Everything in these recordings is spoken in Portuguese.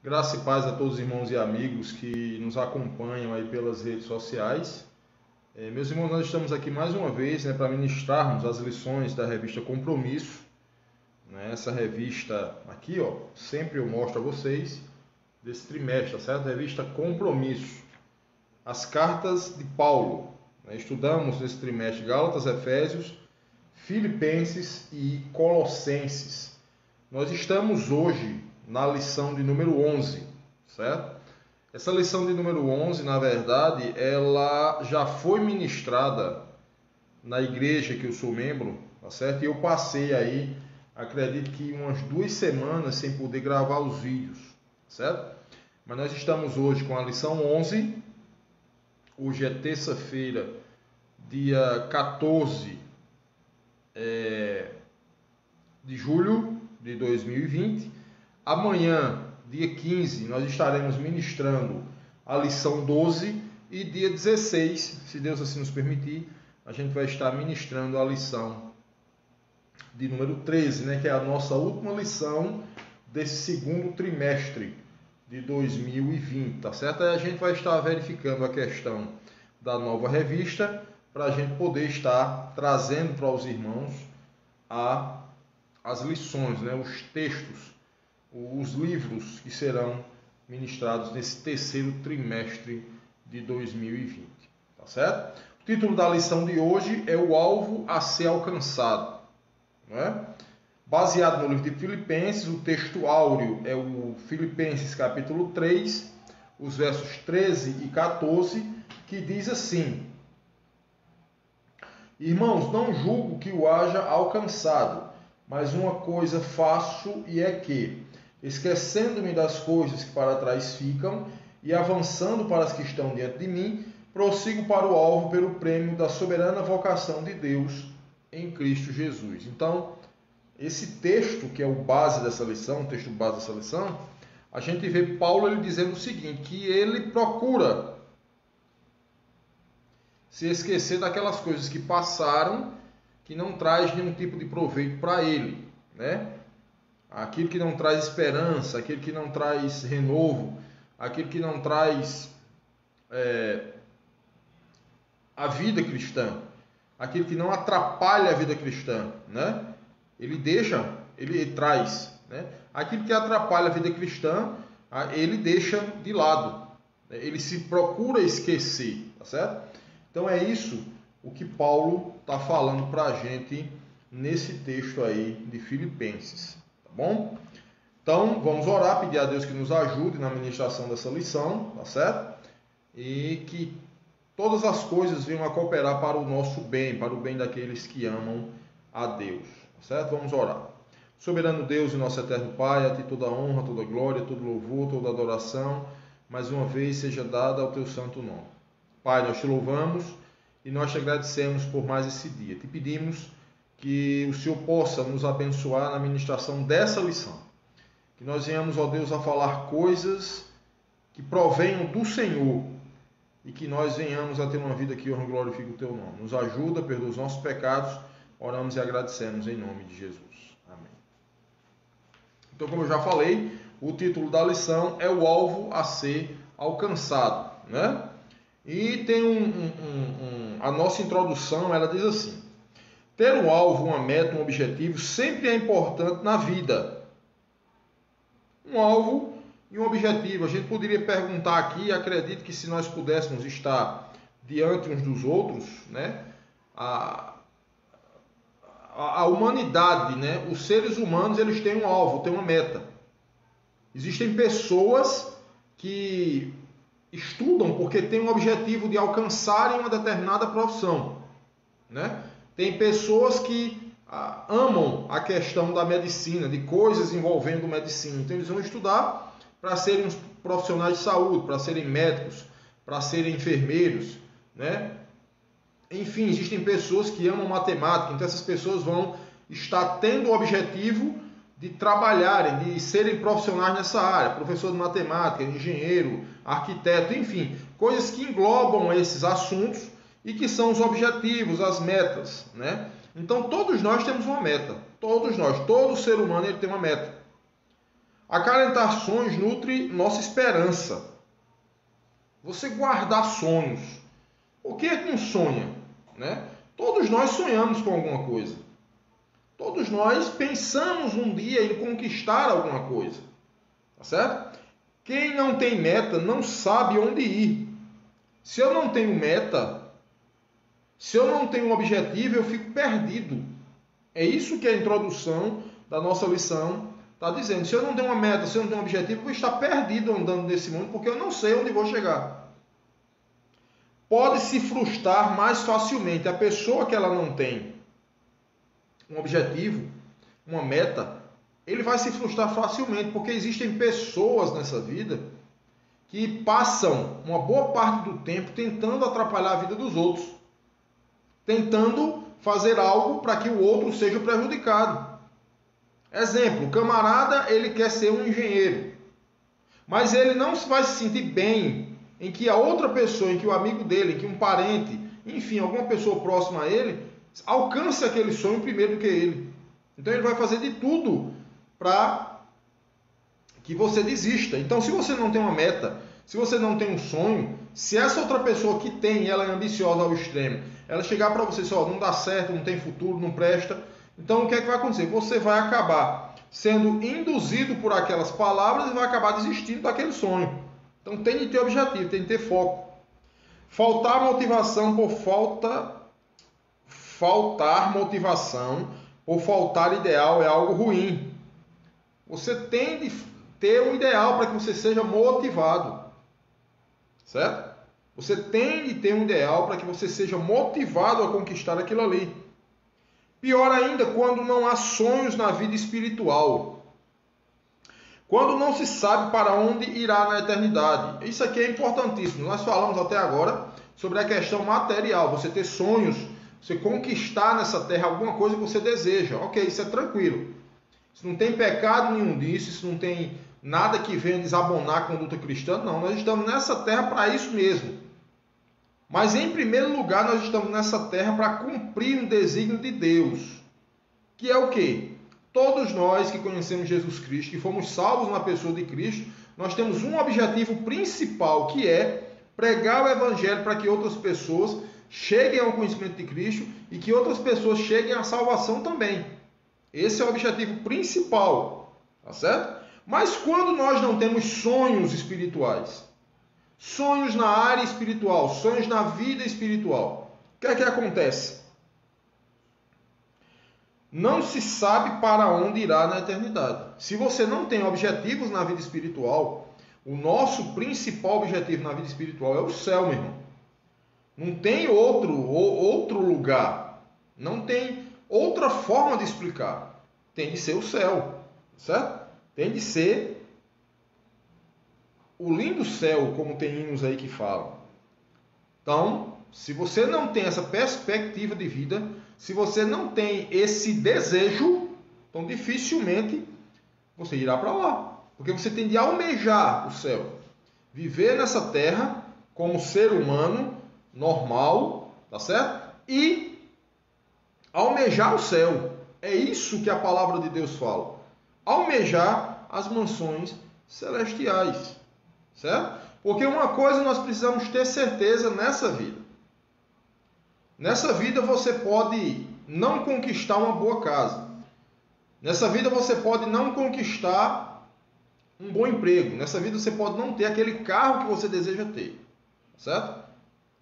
Graça e paz a todos os irmãos e amigos que nos acompanham aí pelas redes sociais. Meus irmãos, nós estamos aqui mais uma vez, para ministrarmos as lições da revista Compromisso. Essa revista aqui, sempre eu mostro a vocês desse trimestre, tá certo? Revista Compromisso. As cartas de Paulo. Estudamos nesse trimestre Gálatas, Efésios, Filipenses e Colossenses. Nós estamos hoje na lição de número 11, certo? Essa lição de número 11, na verdade, ela já foi ministrada na igreja que eu sou membro, tá certo? E eu passei aí, acredito que umas 2 semanas sem poder gravar os vídeos, certo? Mas nós estamos hoje com a lição 11, hoje é terça-feira, dia 14 de julho de 2020. Amanhã, dia 15, nós estaremos ministrando a lição 12 e dia 16, se Deus assim nos permitir, a gente vai estar ministrando a lição de número 13, que é a nossa última lição desse segundo trimestre de 2020, tá certo? Aí a gente vai estar verificando a questão da nova revista para a gente poder estar trazendo para os irmãos as lições, os textos, os livros que serão ministrados nesse terceiro trimestre de 2020, tá certo? O título da lição de hoje é o alvo a ser alcançado, Baseado no livro de Filipenses, o texto áureo é o Filipenses capítulo 3, os versos 13 e 14, que diz assim: Irmãos, não julgo que o haja alcançado, mas uma coisa faço, e é que, esquecendo-me das coisas que para trás ficam e avançando para as que estão diante de mim, prossigo para o alvo pelo prêmio da soberana vocação de Deus em Cristo Jesus. Então, esse texto, que é o base dessa lição, o texto base dessa lição, a gente vê Paulo ele dizendo o seguinte, que ele procura se esquecer daquelas coisas que passaram, que não traz nenhum tipo de proveito para ele, Aquilo que não traz esperança, aquilo que não traz renovo, aquilo que não traz a vida cristã, aquilo que não atrapalha a vida cristã, Ele deixa, ele traz, Aquilo que atrapalha a vida cristã, ele deixa de lado, Ele se procura esquecer, tá certo? Então é isso o que Paulo está falando para a gente nesse texto aí de Filipenses. Bom? Então, vamos orar, pedir a Deus que nos ajude na ministração dessa lição, tá certo? E que todas as coisas venham a cooperar para o nosso bem, para o bem daqueles que amam a Deus, tá certo? Vamos orar. Soberano Deus e nosso eterno Pai, a Ti toda honra, toda glória, todo louvor, toda adoração, mais uma vez seja dada ao Teu santo nome. Pai, nós Te louvamos e nós Te agradecemos por mais esse dia. Te pedimos que o Senhor possa nos abençoar na ministração dessa lição. Que nós venhamos, ó Deus, a falar coisas que provenham do Senhor e que nós venhamos a ter uma vida que honra e glorifique o Teu nome. Nos ajuda, perdoa os nossos pecados, oramos e agradecemos em nome de Jesus. Amém. Então, como eu já falei, o título da lição é o alvo a ser alcançado, E tem a nossa introdução, ela diz assim: ter um alvo, uma meta, um objetivo sempre é importante na vida. Um alvo e um objetivo. A gente poderia perguntar aqui, acredito que se nós pudéssemos estar diante uns dos outros, a humanidade, os seres humanos, eles têm um alvo, têm uma meta. Existem pessoas que estudam porque têm um objetivo de alcançarem uma determinada profissão, Tem pessoas que amam a questão da medicina, de coisas envolvendo medicina. Então eles vão estudar para serem uns profissionais de saúde, para serem médicos, para serem enfermeiros, Enfim, existem pessoas que amam matemática. Então essas pessoas vão estar tendo o objetivo de trabalharem, de serem profissionais nessa área. Professor de matemática, engenheiro, arquiteto, enfim. Coisas que englobam esses assuntos e que são os objetivos, as metas, Então todos nós temos uma meta, todos nós, todo ser humano ele tem uma meta. Acalentar sonhos nutre nossa esperança. Você guardar sonhos. O que é que um sonha? Né? Todos nós sonhamos com alguma coisa. Todos nós pensamos um dia em conquistar alguma coisa. Tá certo? Quem não tem meta não sabe onde ir. Se eu não tenho meta, se eu não tenho um objetivo, eu fico perdido. É isso que a introdução da nossa lição está dizendo. Se eu não tenho uma meta, se eu não tenho um objetivo, eu vou estar perdido andando nesse mundo, porque eu não sei onde vou chegar. Pode se frustrar mais facilmente. A pessoa que ela não tem um objetivo, uma meta, ele vai se frustrar facilmente, porque existem pessoas nessa vida que passam uma boa parte do tempo tentando atrapalhar a vida dos outros, tentando fazer algo para que o outro seja prejudicado. Exemplo, o camarada, ele quer ser um engenheiro, mas ele não vai se sentir bem em que a outra pessoa, em que o amigo dele, em que um parente, enfim, alguma pessoa próxima a ele, alcance aquele sonho primeiro do que ele. Então ele vai fazer de tudo para que você desista. Então, se você não tem uma meta, se você não tem um sonho, se essa outra pessoa que tem, ela é ambiciosa ao extremo, ela chegar para você e dizer, não dá certo, não tem futuro, não presta, então o que é que vai acontecer? Você vai acabar sendo induzido por aquelas palavras e vai acabar desistindo daquele sonho. Então tem de ter objetivo, tem de ter foco. Faltar motivação por faltar motivação ou faltar ideal é algo ruim. Você tem de ter um ideal para que você seja motivado. Certo? Você tem de ter um ideal para que você seja motivado a conquistar aquilo ali. Pior ainda, quando não há sonhos na vida espiritual. Quando não se sabe para onde irá na eternidade. Isso aqui é importantíssimo. Nós falamos até agora sobre a questão material. Você ter sonhos, você conquistar nessa terra alguma coisa que você deseja. Ok, isso é tranquilo. Isso não tem pecado nenhum disso, isso não tem nada que venha desabonar a conduta cristã. Não, nós estamos nessa terra para isso mesmo. Mas em primeiro lugar, nós estamos nessa terra para cumprir um desígnio de Deus. Que é o quê? Todos nós que conhecemos Jesus Cristo, que fomos salvos na pessoa de Cristo, nós temos um objetivo principal, que é pregar o Evangelho para que outras pessoas cheguem ao conhecimento de Cristo e que outras pessoas cheguem à salvação também. Esse é o objetivo principal, tá certo? Mas quando nós não temos sonhos espirituais, sonhos na área espiritual, sonhos na vida espiritual, o que é que acontece? Não se sabe para onde irá na eternidade. Se você não tem objetivos na vida espiritual, o nosso principal objetivo na vida espiritual é o céu, meu irmão. Não tem outro lugar. Não tem outra forma de explicar. Tem de ser o céu, certo? Tem de ser o lindo céu, como tem hinos aí que falam. Então, se você não tem essa perspectiva de vida, se você não tem esse desejo, então dificilmente você irá para lá. Porque você tem de almejar o céu. Viver nessa terra como ser humano normal, tá certo? E almejar o céu. É isso que a palavra de Deus fala. Almejar as mansões celestiais. Certo? Porque uma coisa nós precisamos ter certeza nessa vida. Nessa vida você pode não conquistar uma boa casa. Nessa vida você pode não conquistar um bom emprego. Nessa vida você pode não ter aquele carro que você deseja ter. Certo?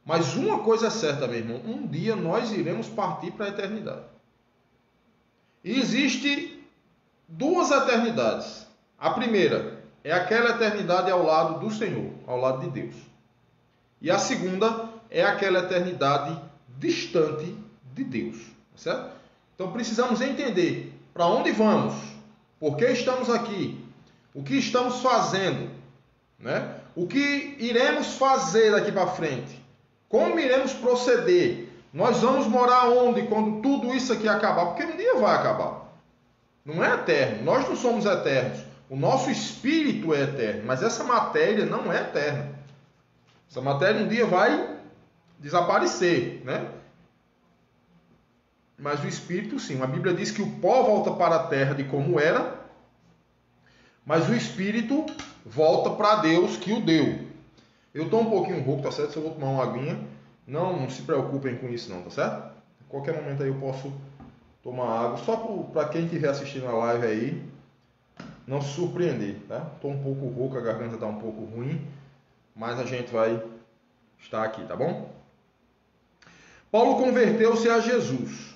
Mas uma coisa é certa, meu irmão. Um dia nós iremos partir para a eternidade. E existe duas eternidades. A primeira é aquela eternidade ao lado do Senhor, ao lado de Deus. E a segunda é aquela eternidade distante de Deus. Certo? Então precisamos entender para onde vamos, por que estamos aqui, o que estamos fazendo, né? O que iremos fazer daqui para frente, como iremos proceder, nós vamos morar onde quando tudo isso aqui acabar, porque um dia vai acabar. Não é eterno, nós não somos eternos. O nosso espírito é eterno, mas essa matéria não é eterna. Essa matéria um dia vai desaparecer, né? Mas o espírito sim. A Bíblia diz que o pó volta para a terra de como era, mas o espírito volta para Deus que o deu. Eu estou um pouquinho rouco, tá certo? Se eu vou tomar uma aguinha, não se preocupem com isso não, tá certo? A qualquer momento aí eu posso tomar água, só para quem estiver assistindo a live aí, não se surpreender, tá? Estou um pouco rouco, a garganta está um pouco ruim, mas a gente vai estar aqui, tá bom? Paulo converteu-se a Jesus,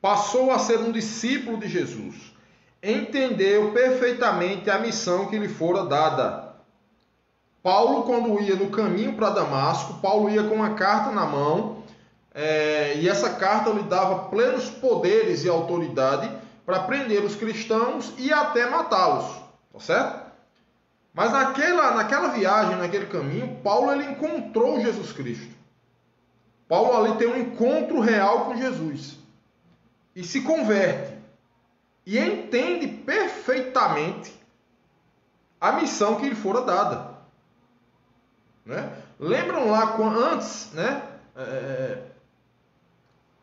passou a ser um discípulo de Jesus, entendeu perfeitamente a missão que lhe fora dada. Paulo, quando ia no caminho para Damasco, Paulo ia com uma carta na mão, e essa carta lhe dava plenos poderes e autoridade para prender os cristãos e até matá-los, tá certo? Mas naquela viagem, naquele caminho, Paulo ele encontrou Jesus Cristo. Paulo ali tem um encontro real com Jesus e se converte e entende perfeitamente a missão que lhe fora dada. Né? Lembram lá antes, né?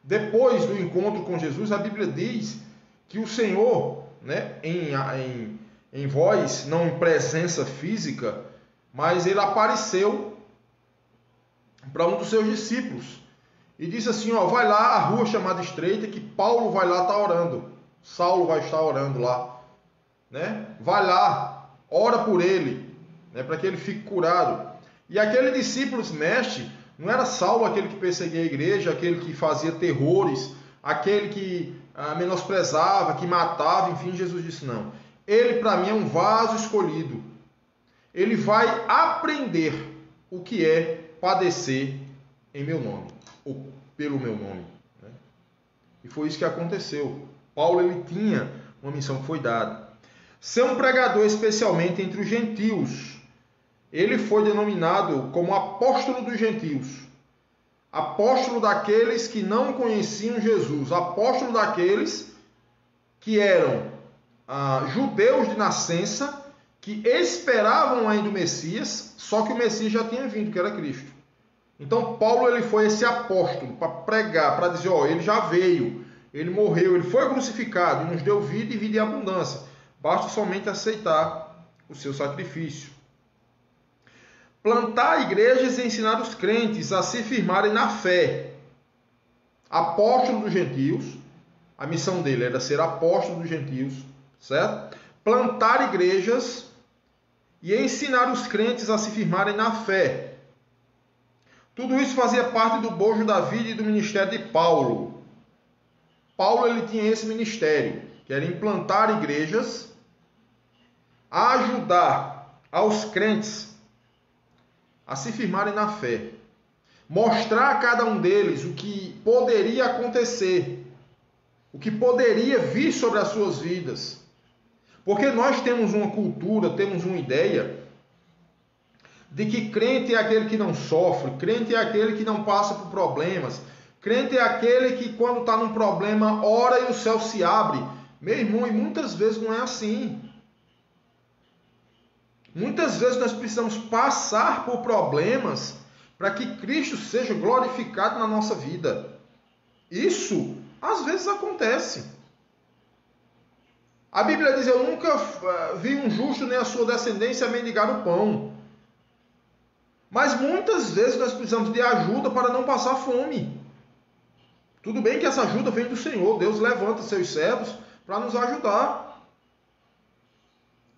Depois do encontro com Jesus, a Bíblia diz que o Senhor, né, em voz, não em presença física, mas ele apareceu para um dos seus discípulos e disse assim, ó, vai lá à rua chamada Estreita que Paulo vai lá estar orando, Saulo vai estar orando lá, né? Vai lá, ora por ele, né, para que ele fique curado. E aquele discípulo mestre não era Saulo aquele que perseguia a igreja, aquele que fazia terrores, aquele que menosprezava, que matava, enfim, Jesus disse não. Ele para mim é um vaso escolhido. Ele vai aprender o que é padecer em meu nome, ou pelo meu nome. Né? E foi isso que aconteceu. Paulo ele tinha uma missão que foi dada. Ser um pregador especialmente entre os gentios. Ele foi denominado como apóstolo dos gentios. Apóstolo daqueles que não conheciam Jesus. Apóstolo daqueles que eram judeus de nascença, que esperavam ainda o Messias, só que o Messias já tinha vindo, que era Cristo. Então Paulo ele foi esse apóstolo para pregar, para dizer, ó, ele já veio, ele morreu, ele foi crucificado, e nos deu vida e vida em abundância. Basta somente aceitar o seu sacrifício. Plantar igrejas e ensinar os crentes a se firmarem na fé. Apóstolo dos gentios, a missão dele era ser apóstolo dos gentios, certo? Plantar igrejas e ensinar os crentes a se firmarem na fé. Tudo isso fazia parte do bojo da vida e do ministério de Paulo. Paulo ele tinha esse ministério, que era implantar igrejas, ajudar aos crentes a se firmarem na fé, mostrar a cada um deles o que poderia acontecer, o que poderia vir sobre as suas vidas. Porque nós temos uma cultura, temos uma ideia de que crente é aquele que não sofre, crente é aquele que não passa por problemas, crente é aquele que quando está num problema ora e o céu se abre. Meu irmão, e muitas vezes não é assim. Muitas vezes nós precisamos passar por problemas para que Cristo seja glorificado na nossa vida. Isso às vezes acontece. A Bíblia diz, eu nunca vi um justo nem a sua descendência mendigar o pão. Mas muitas vezes nós precisamos de ajuda para não passar fome. Tudo bem que essa ajuda vem do Senhor. Deus levanta seus servos para nos ajudar.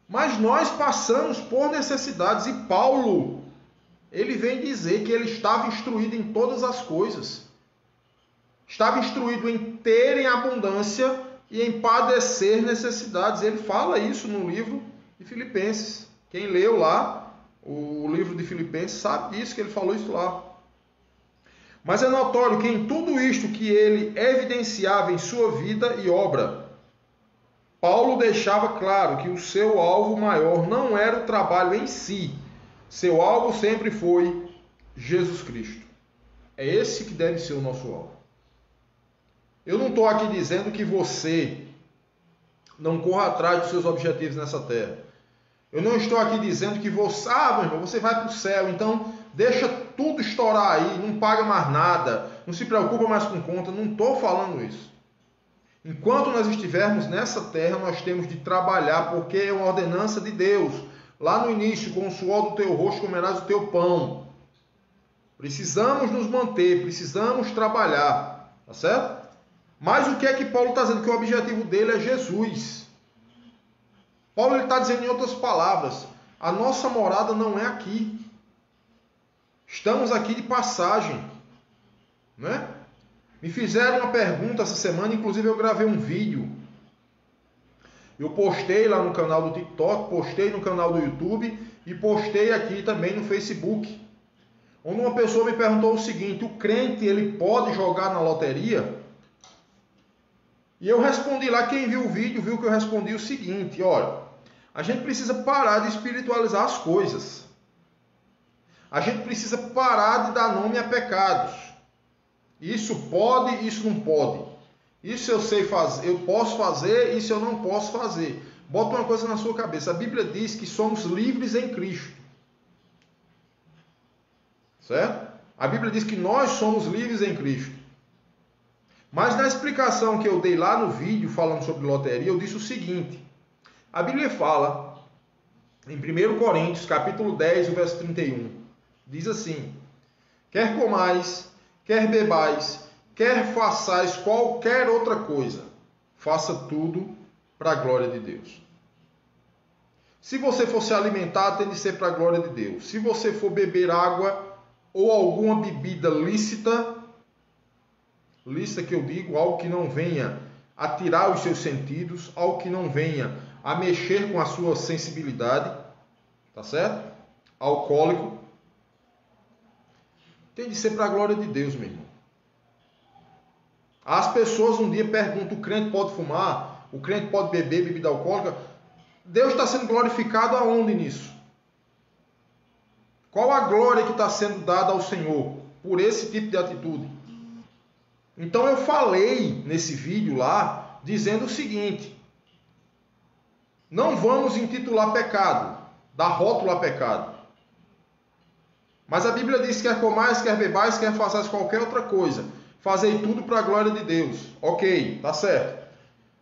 Mas nós passamos por necessidades. E Paulo, ele vem dizer que ele estava instruído em todas as coisas. Estava instruído em ter em abundância e em padecer necessidades. Ele fala isso no livro de Filipenses. Quem leu lá o livro de Filipenses sabe disso, que ele falou isso lá. Mas é notório que em tudo isto que ele evidenciava em sua vida e obra, Paulo deixava claro que o seu alvo maior não era o trabalho em si. Seu alvo sempre foi Jesus Cristo. É esse que deve ser o nosso alvo. Eu não estou aqui dizendo que você não corra atrás dos seus objetivos nessa terra. Eu não estou aqui dizendo que você, meu irmão, você vai para o céu, então deixa tudo estourar aí, não paga mais nada, não se preocupa mais com conta. Não estou falando isso. Enquanto nós estivermos nessa terra, nós temos de trabalhar, porque é uma ordenança de Deus. Lá no início, com o suor do teu rosto comerás o teu pão. Precisamos nos manter, precisamos trabalhar, tá certo? Mas o que é que Paulo está dizendo? Que o objetivo dele é Jesus. Paulo está dizendo em outras palavras, a nossa morada não é aqui. Estamos aqui de passagem, né? Me fizeram uma pergunta essa semana, inclusive eu gravei um vídeo. Eu postei lá no canal do TikTok, postei no canal do YouTube e postei aqui também no Facebook. Onde uma pessoa me perguntou o seguinte: o crente ele pode jogar na loteria? E eu respondi lá, quem viu o vídeo viu que eu respondi o seguinte: olha, a gente precisa parar de espiritualizar as coisas. A gente precisa parar de dar nome a pecados. Isso pode, isso não pode. Isso eu sei fazer, eu posso fazer, isso eu não posso fazer. Bota uma coisa na sua cabeça. A Bíblia diz que somos livres em Cristo. Certo? A Bíblia diz que nós somos livres em Cristo. Mas na explicação que eu dei lá no vídeo falando sobre loteria, eu disse o seguinte. A Bíblia fala, em 1 Coríntios, capítulo 10, o verso 31, diz assim: quer comais, quer bebais, quer façais qualquer outra coisa, faça tudo para a glória de Deus. Se você for se alimentar, tem de ser para a glória de Deus. Se você for beber água ou alguma bebida lícita que eu digo, algo que não venha a tirar os seus sentidos, algo que não venha a mexer com a sua sensibilidade, tá certo? Alcoólico, tem de ser para a glória de Deus, meu irmão. As pessoas um dia perguntam: o crente pode fumar? O crente pode beber bebida alcoólica? Deus está sendo glorificado aonde nisso? Qual a glória que está sendo dada ao Senhor por esse tipo de atitude? Então eu falei nesse vídeo lá, dizendo o seguinte: não vamos intitular pecado, dar rótulo a pecado. Mas a Bíblia diz: quer comais, quer bebais, quer façais qualquer outra coisa, fazei tudo para a glória de Deus. Ok, tá certo.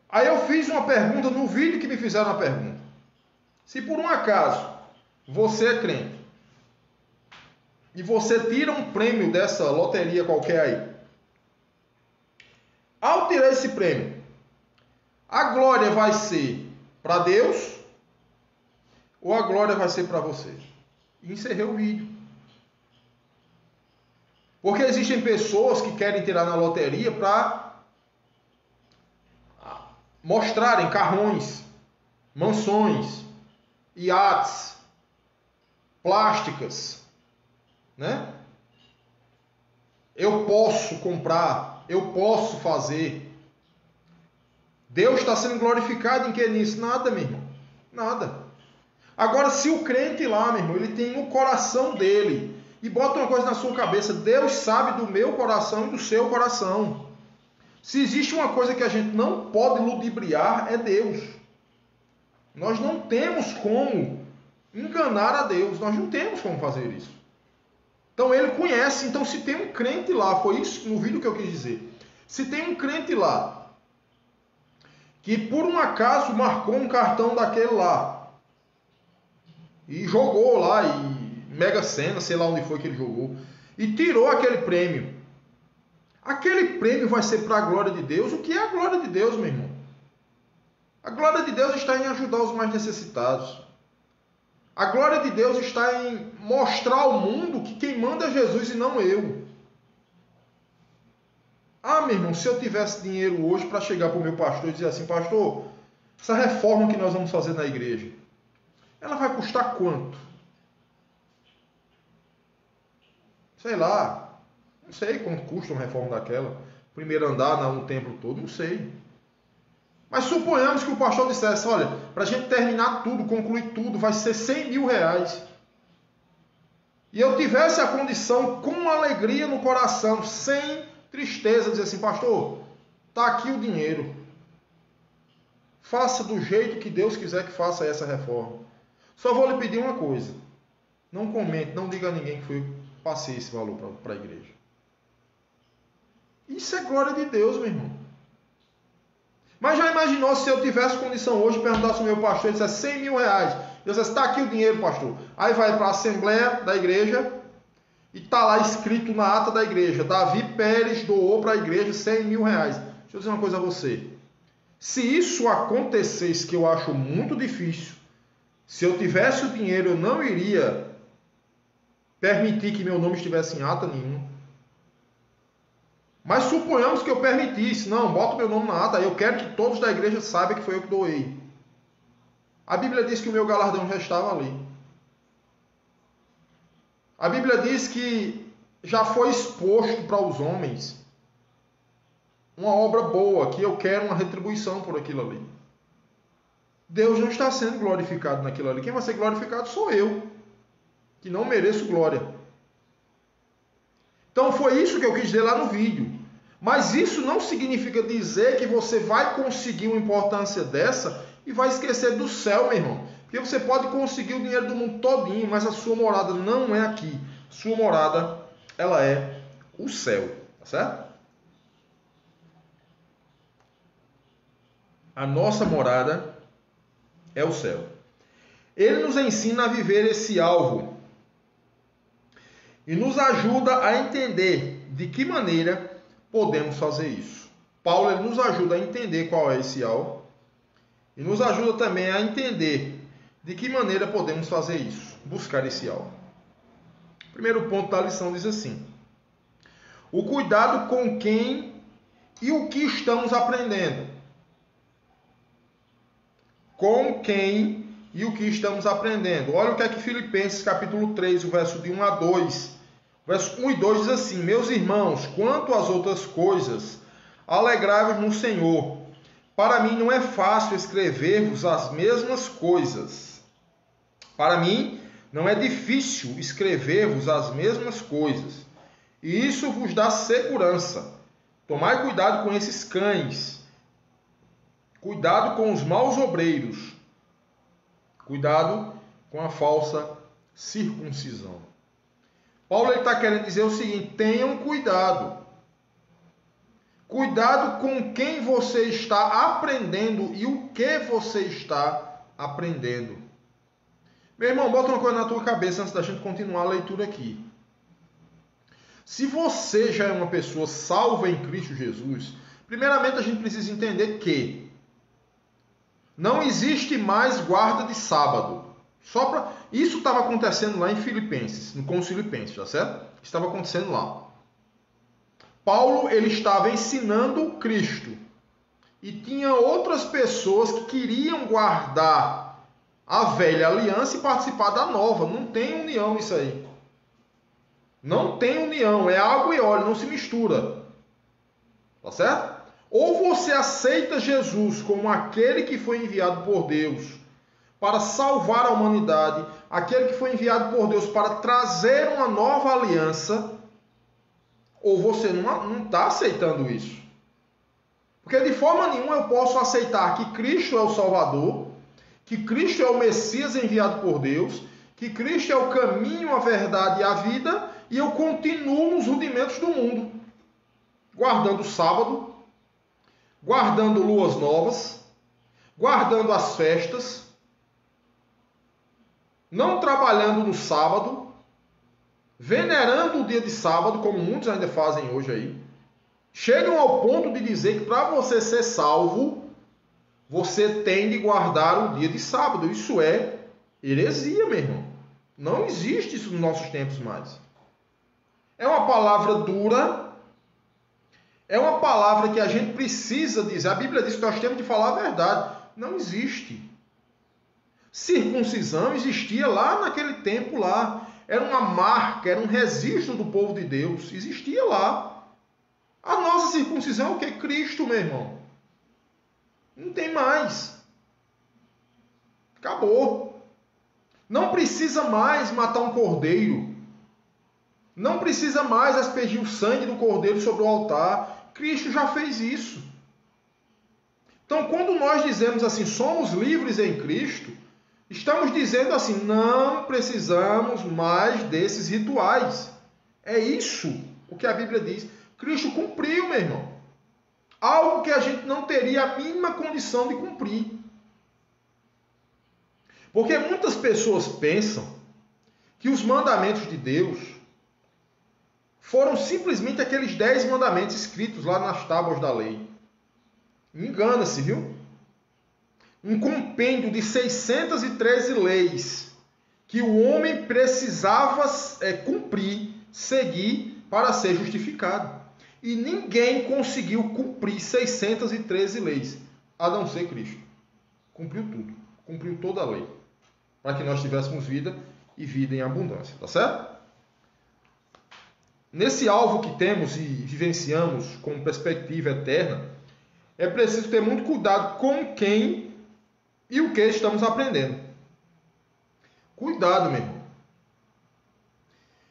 Aí eu fiz uma pergunta no vídeo que me fizeram a pergunta. Se por um acaso você é crente e você tira um prêmio dessa loteria qualquer aí, ao tirar esse prêmio, a glória vai ser para Deus ou a glória vai ser para você? E encerrei o vídeo. Porque existem pessoas que querem tirar na loteria para mostrarem carrões, mansões, iates, plásticas, né? Eu posso comprar, eu posso fazer. Deus está sendo glorificado em que nisso? Nada, meu irmão. Nada. Agora, se o crente lá, meu irmão, ele tem no coração dele, e bota uma coisa na sua cabeça: Deus sabe do meu coração e do seu coração. Se existe uma coisa que a gente não pode ludibriar, é Deus. Nós não temos como enganar a Deus. Nós não temos como fazer isso. Então ele conhece. Então se tem um crente lá, foi isso no vídeo que eu quis dizer. Se tem um crente lá, que por um acaso marcou um cartão daquele lá, e jogou lá, e Mega Sena, sei lá onde foi que ele jogou, e tirou aquele prêmio. Aquele prêmio vai ser para a glória de Deus. O que é a glória de Deus, meu irmão? A glória de Deus está em ajudar os mais necessitados. A glória de Deus está em mostrar ao mundo que quem manda é Jesus e não eu. Ah, meu irmão, se eu tivesse dinheiro hoje para chegar para o meu pastor e dizer assim: pastor, essa reforma que nós vamos fazer na igreja, ela vai custar quanto? Sei lá. Não sei quanto custa uma reforma daquela. Primeiro andar, um templo todo, não sei. Mas suponhamos que o pastor dissesse: olha, para a gente terminar tudo, concluir tudo, vai ser 100 mil reais. E eu tivesse a condição, com alegria no coração, sem tristeza, dizer assim: pastor, está aqui o dinheiro. Faça do jeito que Deus quiser que faça essa reforma. Só vou lhe pedir uma coisa: não comente, não diga a ninguém que passei esse valor para a igreja. Isso é glória de Deus, meu irmão. Mas já imaginou se eu tivesse condição hoje de perguntar ao meu pastor, ele dissesse 100 mil reais. Eu disse, está aqui o dinheiro, pastor. Aí vai para a assembleia da igreja e está lá escrito na ata da igreja, Davi Pérez doou para a igreja 100 mil reais. Deixa eu dizer uma coisa a você. Se isso acontecesse, que eu acho muito difícil, se eu tivesse o dinheiro, eu não iria permitir que meu nome estivesse em ata nenhuma. Mas suponhamos que eu permitisse, não, bota o meu nome na ata, eu quero que todos da igreja saibam que foi eu que doei. A Bíblia diz que o meu galardão já estava ali. A Bíblia diz que já foi exposto para os homens uma obra boa, que eu quero uma retribuição por aquilo ali. Deus não está sendo glorificado naquilo ali. Quem vai ser glorificado sou eu, que não mereço glória. Então foi isso que eu quis dizer lá no vídeo. Mas isso não significa dizer que você vai conseguir uma importância dessa e vai esquecer do céu, meu irmão. Porque você pode conseguir o dinheiro do mundo todinho, mas a sua morada não é aqui. Sua morada, ela é o céu. Tá certo? A nossa morada é o céu. Ele nos ensina a viver esse alvo e nos ajuda a entender de que maneira podemos fazer isso. Paulo ele nos ajuda a entender qual é esse alvo e nos ajuda também a entender de que maneira podemos fazer isso, buscar esse alvo. O primeiro ponto da lição diz assim: o cuidado com quem e o que estamos aprendendo. Com quem e o que estamos aprendendo. Olha o que é que Filipenses capítulo 3, o verso de 1 a 2. Verso 1 e 2 diz assim: meus irmãos, quanto às outras coisas, alegrai-vos no Senhor. Para mim não é fácil escrever-vos as mesmas coisas. Para mim não é difícil escrever-vos as mesmas coisas. E isso vos dá segurança. Tomai cuidado com esses cães. Cuidado com os maus obreiros. Cuidado com a falsa circuncisão. Paulo está querendo dizer o seguinte: tenham cuidado. Cuidado com quem você está aprendendo e o que você está aprendendo. Meu irmão, bota uma coisa na tua cabeça antes da gente continuar a leitura aqui. Se você já é uma pessoa salva em Cristo Jesus, primeiramente a gente precisa entender que não existe mais guarda de sábado. Isso estava acontecendo lá em Filipenses, no Concílio Filipenses, tá certo? Estava acontecendo lá. Paulo ele estava ensinando Cristo. E tinha outras pessoas que queriam guardar a velha aliança e participar da nova. Não tem união isso aí. Não tem união. É água e óleo, não se mistura. Tá certo? Ou você aceita Jesus como aquele que foi enviado por Deus para salvar a humanidade, aquele que foi enviado por Deus para trazer uma nova aliança, ou você não está aceitando isso. Porque de forma nenhuma eu posso aceitar que Cristo é o Salvador, que Cristo é o Messias enviado por Deus, que Cristo é o caminho, a verdade e a vida, e eu continuo nos rudimentos do mundo, guardando o sábado, guardando luas novas, guardando as festas, não trabalhando no sábado, venerando o dia de sábado, como muitos ainda fazem hoje aí. Chegam ao ponto de dizer que para você ser salvo, você tem de guardar o dia de sábado. Isso é heresia, meu irmão. Não existe isso nos nossos tempos mais. É uma palavra dura. É uma palavra que a gente precisa dizer. A Bíblia diz que nós temos de falar a verdade. Não existe. Circuncisão existia lá naquele tempo lá. Era uma marca, era um registro do povo de Deus. Existia lá. A nossa circuncisão é o que? Cristo, meu irmão. Não tem mais. Acabou. Não precisa mais matar um cordeiro. Não precisa mais aspergir o sangue do cordeiro sobre o altar. Cristo já fez isso. Então, quando nós dizemos assim, somos livres em Cristo, estamos dizendo assim, não precisamos mais desses rituais. É isso o que a Bíblia diz. Cristo cumpriu, meu irmão. algo que a gente não teria a mínima condição de cumprir. Porque muitas pessoas pensam que os mandamentos de Deus foram simplesmente aqueles 10 mandamentos escritos lá nas tábuas da lei. Engana-se, viu? Um compêndio de 613 leis que o homem precisava cumprir, seguir para ser justificado. E ninguém conseguiu cumprir 613 leis, a não ser Cristo. Cumpriu tudo, cumpriu toda a lei, para que nós tivéssemos vida e vida em abundância, tá certo? Nesse alvo que temos e vivenciamos com perspectiva eterna, é preciso ter muito cuidado com quem e o que estamos aprendendo. Cuidado, meu irmão.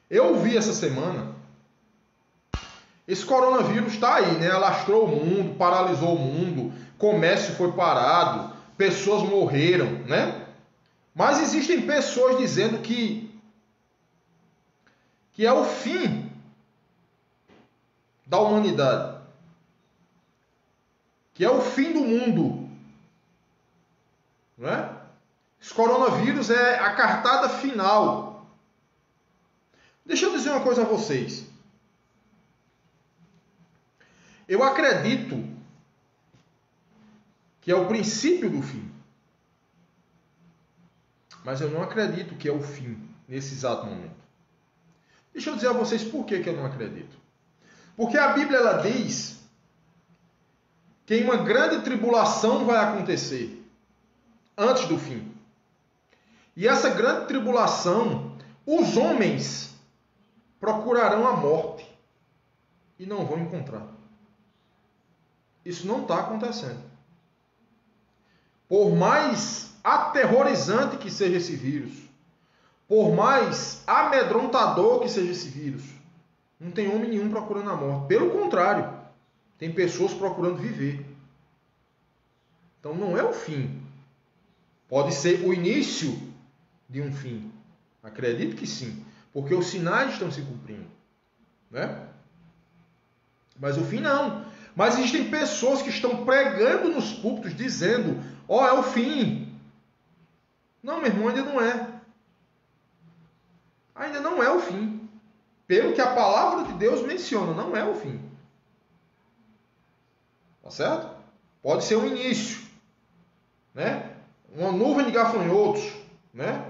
Eu ouvi essa semana, esse coronavírus está aí, né? Alastrou o mundo, paralisou o mundo, comércio foi parado, pessoas morreram, né? Mas existem pessoas dizendo que é o fim da humanidade, que é o fim do mundo, não é? Esse coronavírus é a cartada final. Deixa eu dizer uma coisa a vocês. Eu acredito que é o princípio do fim. Mas eu não acredito que é o fim nesse exato momento. Deixa eu dizer a vocês por que eu não acredito. Porque a Bíblia ela diz que uma grande tribulação vai acontecer antes do fim. E essa grande tribulação, os homens procurarão a morte e não vão encontrar. Isso não está acontecendo. Por mais aterrorizante que seja esse vírus, por mais amedrontador que seja esse vírus, não tem homem nenhum procurando a morte. Pelo contrário, tem pessoas procurando viver. Então não é o fim. Pode ser o início de um fim. Acredito que sim, porque os sinais estão se cumprindo, né? Mas o fim não. Mas existem pessoas que estão pregando nos púlpitos dizendo: ó, é o fim. Não, meu irmão, ainda não é. Ainda não é o fim. Pelo que a palavra de Deus menciona, não é o fim. Tá certo? Pode ser um início, né? Uma nuvem de gafanhotos, né?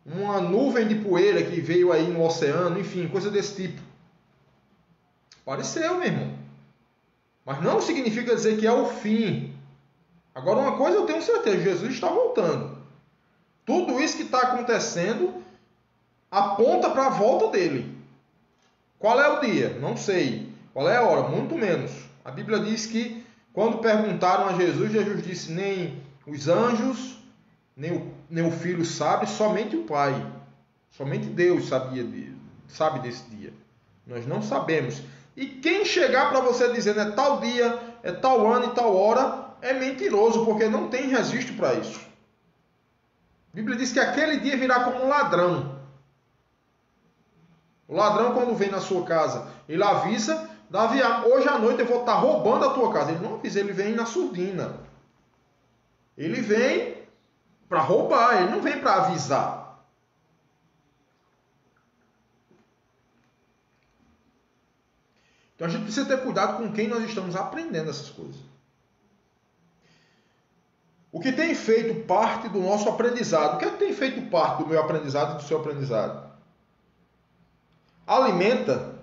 Uma nuvem de poeira que veio aí no oceano, enfim, coisa desse tipo. Pareceu, meu irmão. Mas não significa dizer que é o fim. Agora, uma coisa eu tenho certeza, Jesus está voltando. Tudo isso que está acontecendo aponta para a volta dele. Qual é o dia? Não sei. Qual é a hora? Muito menos. A Bíblia diz que quando perguntaram a Jesus, Jesus disse: nem os anjos, nem o Filho sabe, somente o Pai. Somente Deus sabe desse dia. Nós não sabemos. E quem chegar para você dizendo é tal dia, é tal ano e tal hora, é mentiroso, porque não tem registro para isso. A Bíblia diz que aquele dia virá como um ladrão. O ladrão, quando vem na sua casa, ele avisa: Davi, hoje à noite eu vou estar roubando a tua casa. Ele não avisa, ele vem na surdina. Ele vem para roubar, ele não vem para avisar. Então a gente precisa ter cuidado com quem nós estamos aprendendo essas coisas. O que tem feito parte do nosso aprendizado? O que é que tem feito parte do meu aprendizado e do seu aprendizado? Alimenta,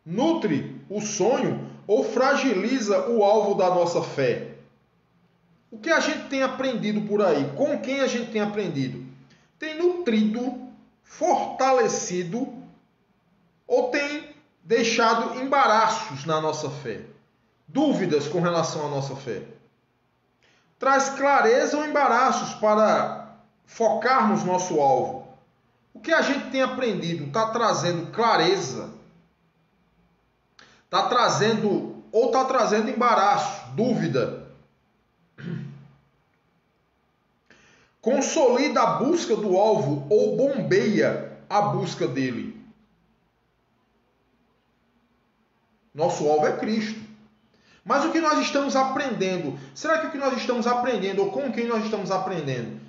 nutre o sonho ou fragiliza o alvo da nossa fé? O que a gente tem aprendido por aí? Com quem a gente tem aprendido? Tem nutrido, fortalecido ou tem deixado embaraços na nossa fé? Dúvidas com relação à nossa fé? Traz clareza ou embaraços para focarmos nosso alvo? O que a gente tem aprendido está trazendo clareza? Está trazendo ou está trazendo embaraço, dúvida? Consolida a busca do alvo ou bombeia a busca dele? Nosso alvo é Cristo. Mas o que nós estamos aprendendo, será que o que nós estamos aprendendo, ou com quem nós estamos aprendendo,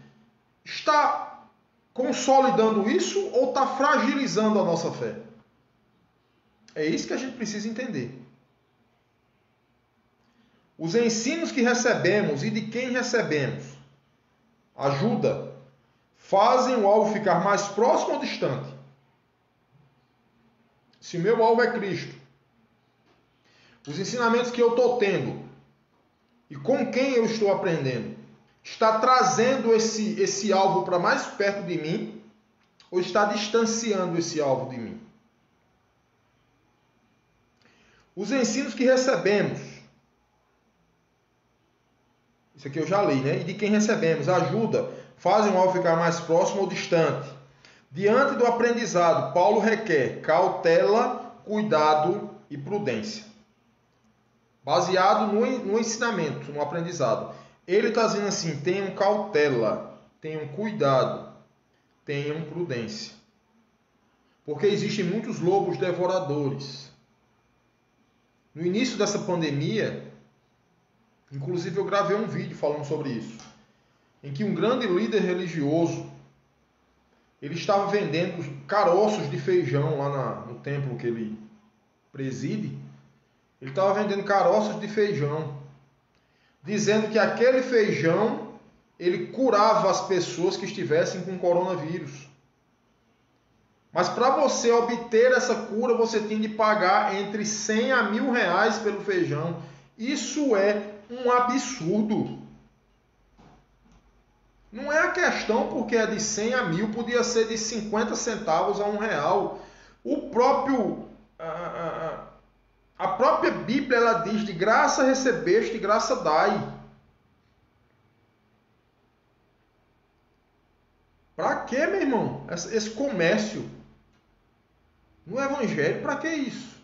está consolidando isso ou está fragilizando a nossa fé? É isso que a gente precisa entender. Os ensinos que recebemos e de quem recebemos ajuda, fazem o alvo ficar mais próximo ou distante? Se o meu alvo é Cristo, os ensinamentos que eu estou tendo e com quem eu estou aprendendo, está trazendo esse alvo para mais perto de mim ou está distanciando esse alvo de mim? Os ensinos que recebemos, isso aqui eu já li, né? E de quem recebemos ajuda, fazem o alvo ficar mais próximo ou distante. Diante do aprendizado, Paulo requer cautela, cuidado e prudência. Baseado no ensinamento, no aprendizado. Ele está dizendo assim, tenham cautela, tenham cuidado, tenham prudência. Porque existem muitos lobos devoradores. No início dessa pandemia, inclusive eu gravei um vídeo falando sobre isso, em que um grande líder religioso, ele estava vendendo caroços de feijão lá no templo que ele preside. Ele estava vendendo caroços de feijão, dizendo que aquele feijão, ele curava as pessoas que estivessem com coronavírus. Mas para você obter essa cura, você tem de pagar entre 100 a R$1.000 pelo feijão. Isso é um absurdo. Não é a questão porque é de 100 a 1.000, podia ser de 50 centavos a R$1. A própria Bíblia, ela diz, de graça recebeste, de graça dai. Para que, meu irmão, esse comércio no Evangelho? Para que isso?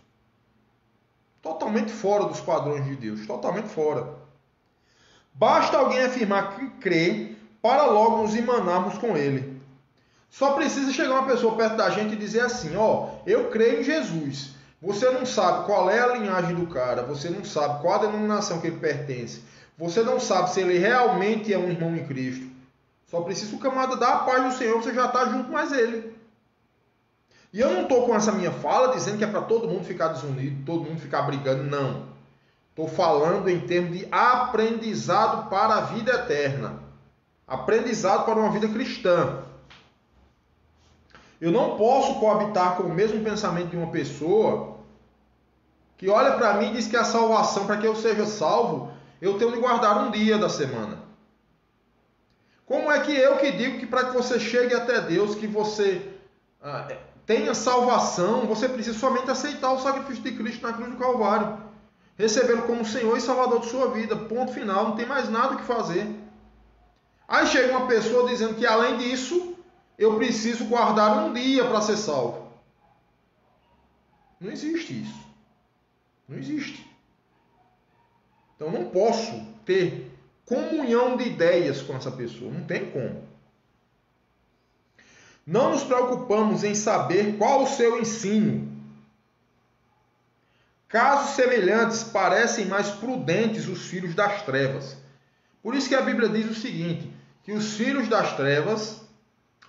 Totalmente fora dos padrões de Deus, totalmente fora. Basta alguém afirmar que crê para logo nos emanarmos com ele. Só precisa chegar uma pessoa perto da gente e dizer assim, eu creio em Jesus. Você não sabe qual é a linhagem do cara, você não sabe qual a denominação que ele pertence, você não sabe se ele realmente é um irmão em Cristo. Só precisa o camarada dar a paz do Senhor, você já está junto mais ele. E eu não estou com essa minha fala dizendo que é para todo mundo ficar desunido, todo mundo ficar brigando, não. Estou falando em termos de aprendizado para a vida eterna. Aprendizado para uma vida cristã. Eu não posso coabitar com o mesmo pensamento de uma pessoa que olha para mim e diz que a salvação, para que eu seja salvo, eu tenho de guardar um dia da semana. Como é que eu que digo que para que você chegue até Deus, que você tenha salvação, você precisa somente aceitar o sacrifício de Cristo na cruz do Calvário, recebê-lo como Senhor e Salvador de sua vida, ponto final, não tem mais nada o que fazer. Aí chega uma pessoa dizendo que além disso, eu preciso guardar um dia para ser salvo. Não existe isso. Não existe. Então não posso ter comunhão de ideias com essa pessoa. Não tem como. Não nos preocupamos em saber qual o seu ensino. Casos semelhantes parecem mais prudentes os filhos das trevas. Por isso que a Bíblia diz o seguinte, que os filhos das trevas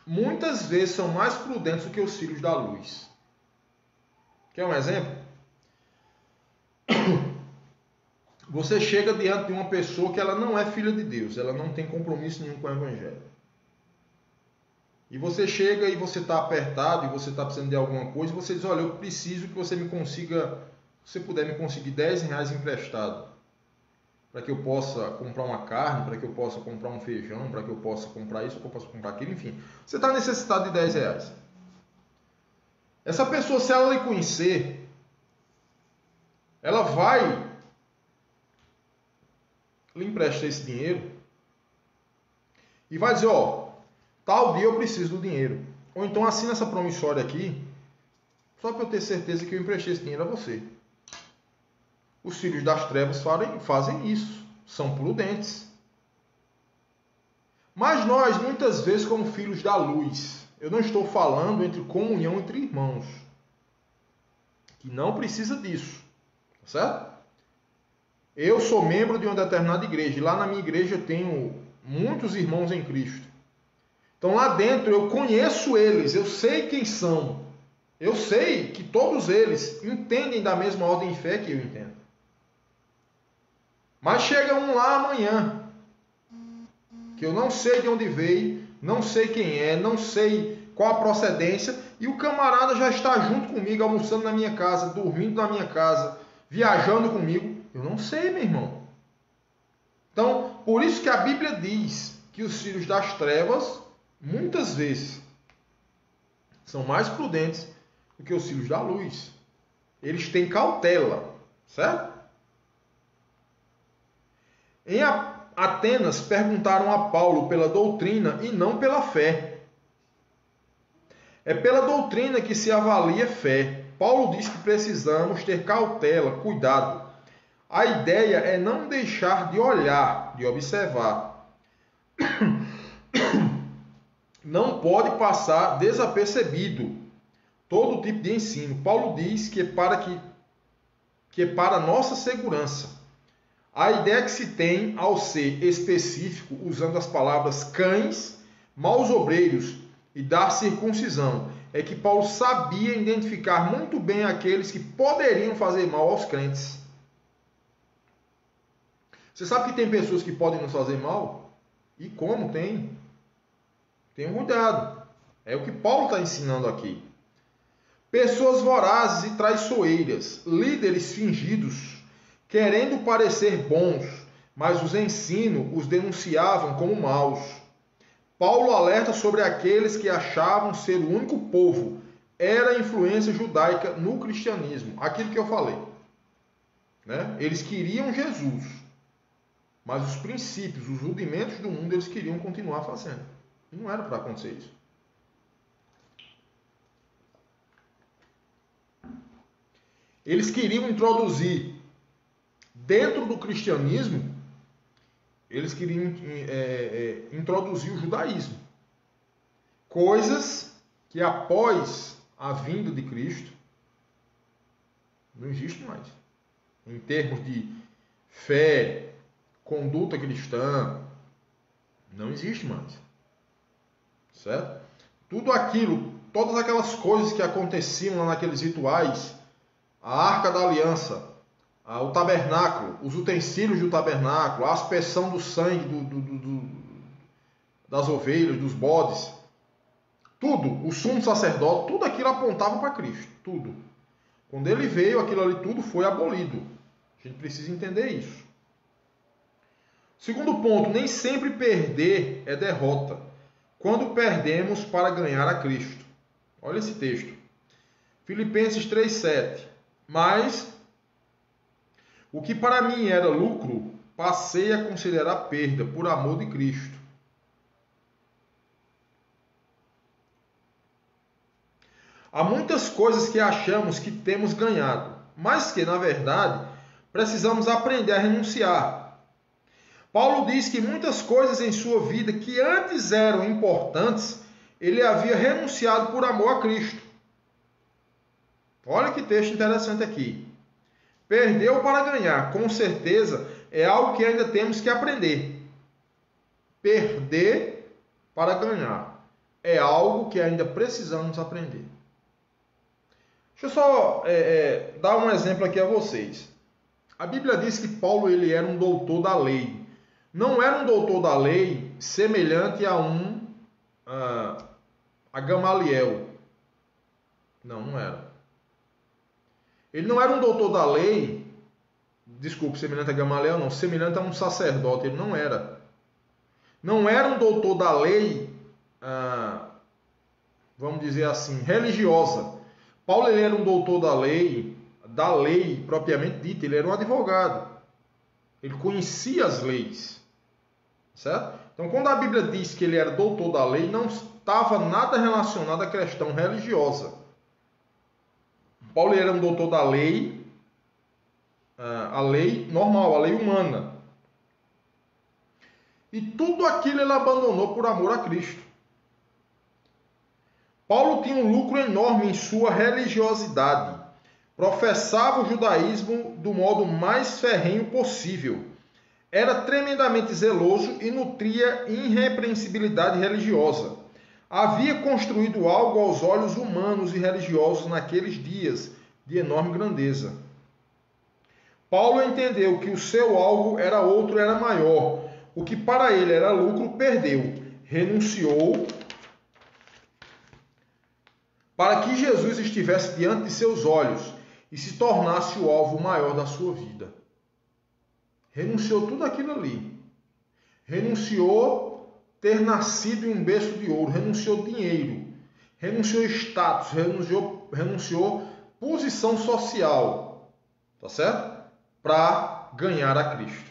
muitas vezes são mais prudentes do que os filhos da luz. Quer um exemplo? Você chega diante de uma pessoa que ela não é filha de Deus, ela não tem compromisso nenhum com o Evangelho. E você chega e você está apertado e você está precisando de alguma coisa, e você diz, olha, eu preciso que você me consiga, se você puder me conseguir R$10 emprestado, para que eu possa comprar uma carne, para que eu possa comprar um feijão, para que eu possa comprar isso, para que eu possa comprar aquilo, enfim. Você está necessitado de R$10. Essa pessoa, se ela lhe conhecer, ela vai lhe emprestar esse dinheiro e vai dizer, tal dia eu preciso do dinheiro. Ou então assina essa promissória aqui, só para eu ter certeza que eu emprestei esse dinheiro a você. Os filhos das trevas fazem isso, são prudentes. Mas nós, muitas vezes, como filhos da luz, eu não estou falando entre comunhão entre irmãos, que não precisa disso, certo? Eu sou membro de uma determinada igreja, e lá na minha igreja eu tenho muitos irmãos em Cristo. Então lá dentro eu conheço eles, eu sei quem são. Eu sei que todos eles entendem da mesma ordem de fé que eu entendo. Mas chega um lá amanhã, que eu não sei de onde veio, não sei quem é, não sei qual a procedência, e o camarada já está junto comigo, almoçando na minha casa, dormindo na minha casa, viajando comigo. Eu não sei, meu irmão. Então, por isso que a Bíblia diz que os filhos das trevas, muitas vezes, são mais prudentes do que os filhos da luz. Eles têm cautela, certo? Em Atenas, perguntaram a Paulo pela doutrina e não pela fé. É pela doutrina que se avalia fé. Paulo diz que precisamos ter cautela, cuidado. A ideia é não deixar de olhar, de observar. Não pode passar desapercebido todo tipo de ensino. Paulo diz que é para nossa segurança. A ideia que se tem ao ser específico, usando as palavras cães, maus obreiros e dar circuncisão, é que Paulo sabia identificar muito bem aqueles que poderiam fazer mal aos crentes. Você sabe que tem pessoas que podem nos fazer mal? E como tem? Tenham cuidado. É o que Paulo está ensinando aqui. Pessoas vorazes e traiçoeiras, líderes fingidos, querendo parecer bons, mas os ensinos os denunciavam como maus. Paulo alerta sobre aqueles que achavam ser o único povo. Era a influência judaica no cristianismo. Aquilo que eu falei. Né? Eles queriam Jesus, mas os princípios, os rudimentos do mundo, eles queriam continuar fazendo. Não era para acontecer isso. Eles queriam introduzir dentro do cristianismo, eles queriam introduzir o judaísmo. Coisas que após a vinda de Cristo não existe mais. Em termos de fé, conduta cristã, não existe mais. Certo? Tudo aquilo, todas aquelas coisas que aconteciam lá naqueles rituais, a Arca da Aliança, o tabernáculo, os utensílios do tabernáculo, a aspersão do sangue das ovelhas, dos bodes, tudo, o sumo sacerdote, tudo aquilo apontava para Cristo, tudo. Quando ele veio, aquilo ali tudo foi abolido. A gente precisa entender isso. Segundo ponto, nem sempre perder é derrota. Quando perdemos para ganhar a Cristo. Olha esse texto. Filipenses 3,7. Mas o que para mim era lucro, passei a considerar perda por amor de Cristo. Há muitas coisas que achamos que temos ganhado, mas que, na verdade, precisamos aprender a renunciar. Paulo diz que muitas coisas em sua vida que antes eram importantes, ele havia renunciado por amor a Cristo. Olha que texto interessante aqui. Perdeu para ganhar, com certeza, é algo que ainda temos que aprender. Perder para ganhar é algo que ainda precisamos aprender. Deixa eu só dar um exemplo aqui a vocês. A Bíblia diz que Paulo ele era um doutor da lei. Não era um doutor da lei semelhante a Gamaliel. Não era. Ele não era um doutor da lei, desculpe, semelhante a Gamaliel, não, semelhante a um sacerdote, ele não era. Não era um doutor da lei, vamos dizer assim, religiosa. Paulo ele era um doutor da lei propriamente dita, ele era um advogado. Ele conhecia as leis. Certo? Então, quando a Bíblia diz que ele era doutor da lei, não estava nada relacionado à questão religiosa. Paulo era um doutor da lei, a lei normal, a lei humana. E tudo aquilo ele abandonou por amor a Cristo. Paulo tinha um lucro enorme em sua religiosidade. Professava o judaísmo do modo mais ferrenho possível. Era tremendamente zeloso e nutria irrepreensibilidade religiosa. Havia construído algo aos olhos humanos e religiosos naqueles dias de enorme grandeza. Paulo entendeu que o seu algo era outro, era maior. O que para ele era lucro, perdeu. Renunciou para que Jesus estivesse diante de seus olhos e se tornasse o alvo maior da sua vida. Renunciou tudo aquilo ali. Renunciou ter nascido em um berço de ouro, renunciou dinheiro, renunciou status, renunciou posição social, tá certo? Para ganhar a Cristo.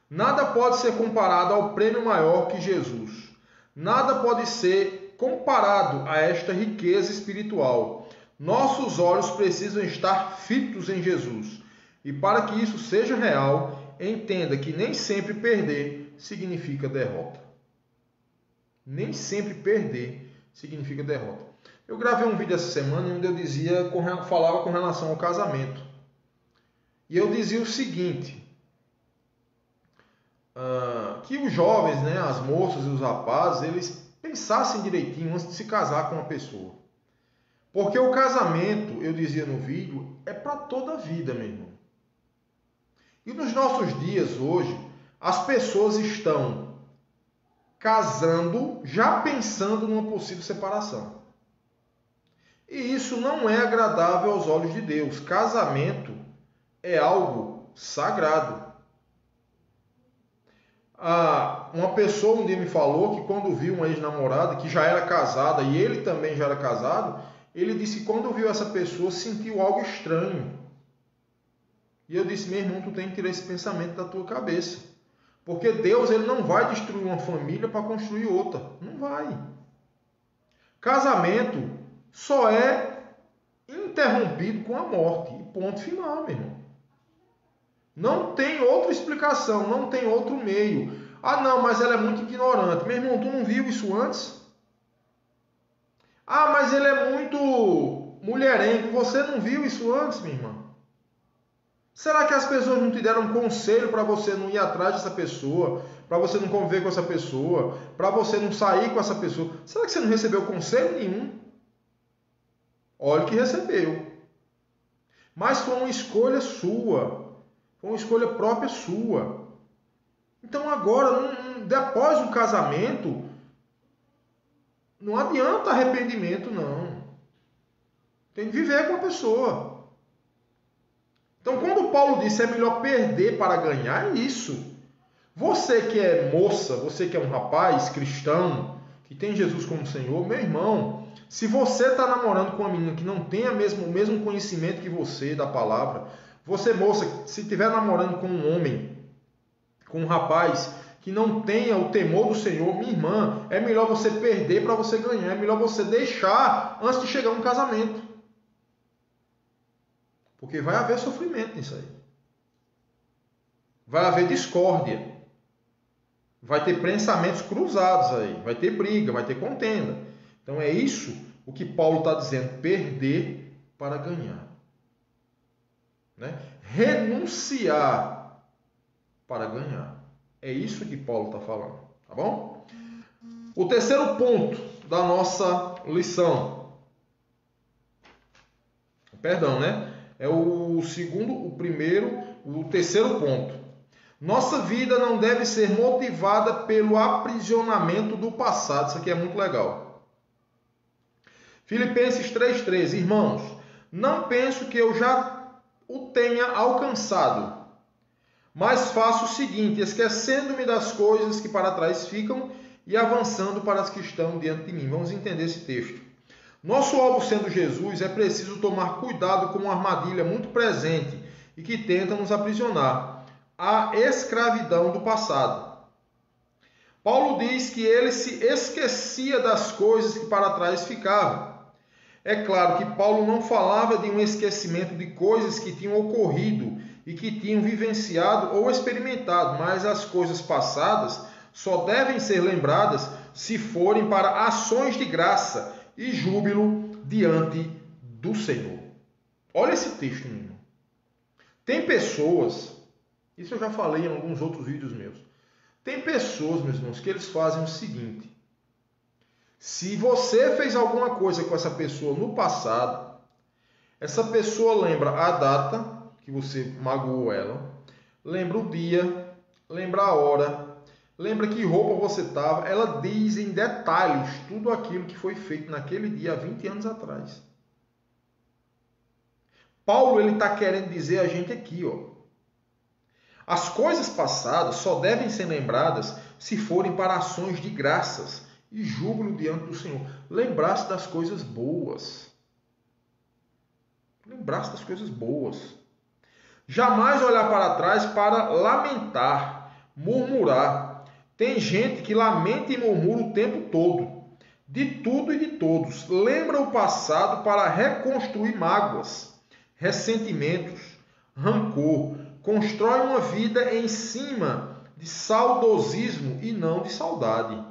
Nada pode ser comparado ao prêmio maior que Jesus. Nada pode ser comparado a esta riqueza espiritual. Nossos olhos precisam estar fitos em Jesus. E para que isso seja real, entenda que nem sempre perder significa derrota. Nem sempre perder significa derrota. Eu gravei um vídeo essa semana onde eu falava com relação ao casamento. E eu dizia o seguinte, que os jovens, né, as moças e os rapazes, eles pensassem direitinho antes de se casar com uma pessoa. Porque o casamento, eu dizia no vídeo, é para toda a vida, meu irmão. E nos nossos dias hoje, as pessoas estão casando já pensando numa possível separação. E isso não é agradável aos olhos de Deus. Casamento é algo sagrado. Uma pessoa um dia me falou que quando viu uma ex-namorada que já era casada e ele também já era casado, ele disse que quando viu essa pessoa sentiu algo estranho. E eu disse, meu irmão, tu tem que tirar esse pensamento da tua cabeça. Porque Deus ele não vai destruir uma família para construir outra. Não vai. Casamento só é interrompido com a morte. E ponto final, meu irmão. Não tem outra explicação, não tem outro meio. Ah, não, mas ela é muito ignorante. Meu irmão, tu não viu isso antes? Ah, mas ele é muito mulherengo. Você não viu isso antes, minha irmã? Será que as pessoas não te deram conselho para você não ir atrás dessa pessoa? Para você não conviver com essa pessoa? Para você não sair com essa pessoa? Será que você não recebeu conselho nenhum? Olha que recebeu. Mas foi uma escolha sua. Foi uma escolha própria sua. Então agora, depois do casamento, não adianta arrependimento, não. Tem que viver com a pessoa. Então, quando Paulo disse é melhor perder para ganhar, é isso. Você que é moça, você que é um rapaz cristão, que tem Jesus como Senhor, meu irmão, se você está namorando com uma menina que não tem o mesmo conhecimento que você da palavra, você, moça, se estiver namorando com um homem, com um rapaz que não tenha o temor do Senhor, minha irmã, é melhor você perder para você ganhar, é melhor você deixar antes de chegar a um casamento. Porque vai haver sofrimento nisso aí. Vai haver discórdia. Vai ter pensamentos cruzados aí. Vai ter briga, vai ter contenda. Então é isso o que Paulo está dizendo. Perder para ganhar. Né? Renunciar para ganhar. É isso que Paulo está falando. Tá bom? O terceiro ponto da nossa lição. Perdão, né? É o terceiro ponto. Nossa vida não deve ser motivada pelo aprisionamento do passado. Isso aqui é muito legal. Filipenses 3,13. Irmãos, não penso que eu já o tenha alcançado, mas faço o seguinte, esquecendo-me das coisas que para trás ficam e avançando para as que estão diante de mim. Vamos entender esse texto. Nosso alvo sendo Jesus, é preciso tomar cuidado com uma armadilha muito presente e que tenta nos aprisionar, a escravidão do passado. Paulo diz que ele se esquecia das coisas que para trás ficavam. É claro que Paulo não falava de um esquecimento de coisas que tinham ocorrido e que tinham vivenciado ou experimentado, mas as coisas passadas só devem ser lembradas se forem para ações de graça e júbilo diante do Senhor. Olha esse texto, meu irmão. Tem pessoas, isso eu já falei em alguns outros vídeos meus. Tem pessoas, meus irmãos, que eles fazem o seguinte. Se você fez alguma coisa com essa pessoa no passado, essa pessoa lembra a data que você magoou ela, lembra o dia, lembra a hora, lembra que roupa você estava, ela diz em detalhes tudo aquilo que foi feito naquele dia há 20 anos atrás. Paulo ele está querendo dizer a gente aqui, ó. As coisas passadas só devem ser lembradas se forem para ações de graças e júbilo diante do Senhor. Lembrar-se das coisas boas. Lembrar-se das coisas boas. Jamais olhar para trás para lamentar, murmurar. Tem gente que lamenta e murmura o tempo todo, de tudo e de todos. Lembra o passado para reconstruir mágoas, ressentimentos, rancor. Constrói uma vida em cima de saudosismo e não de saudade.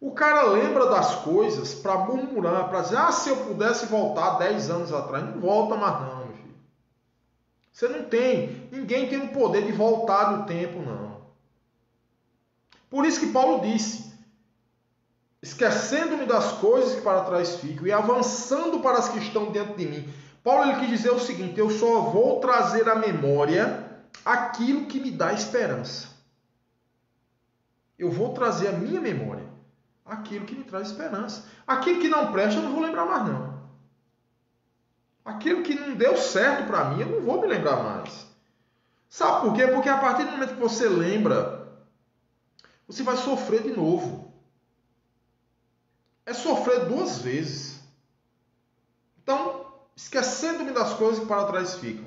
O cara lembra das coisas para murmurar, para dizer, se eu pudesse voltar 10 anos atrás. Não volta mais não, meu filho. Você não tem, ninguém tem o poder de voltar no tempo, não. Por isso que Paulo disse, esquecendo-me das coisas que para trás ficam e avançando para as que estão diante de mim. Paulo ele quis dizer o seguinte, eu só vou trazer à memória aquilo que me dá esperança. Eu vou trazer à minha memória aquilo que me traz esperança. Aquilo que não presta eu não vou lembrar mais não. Aquilo que não deu certo para mim eu não vou me lembrar mais. Sabe por quê? Porque a partir do momento que você lembra, você vai sofrer de novo. É sofrer 2 vezes. Então, esquecendo-me das coisas que para trás ficam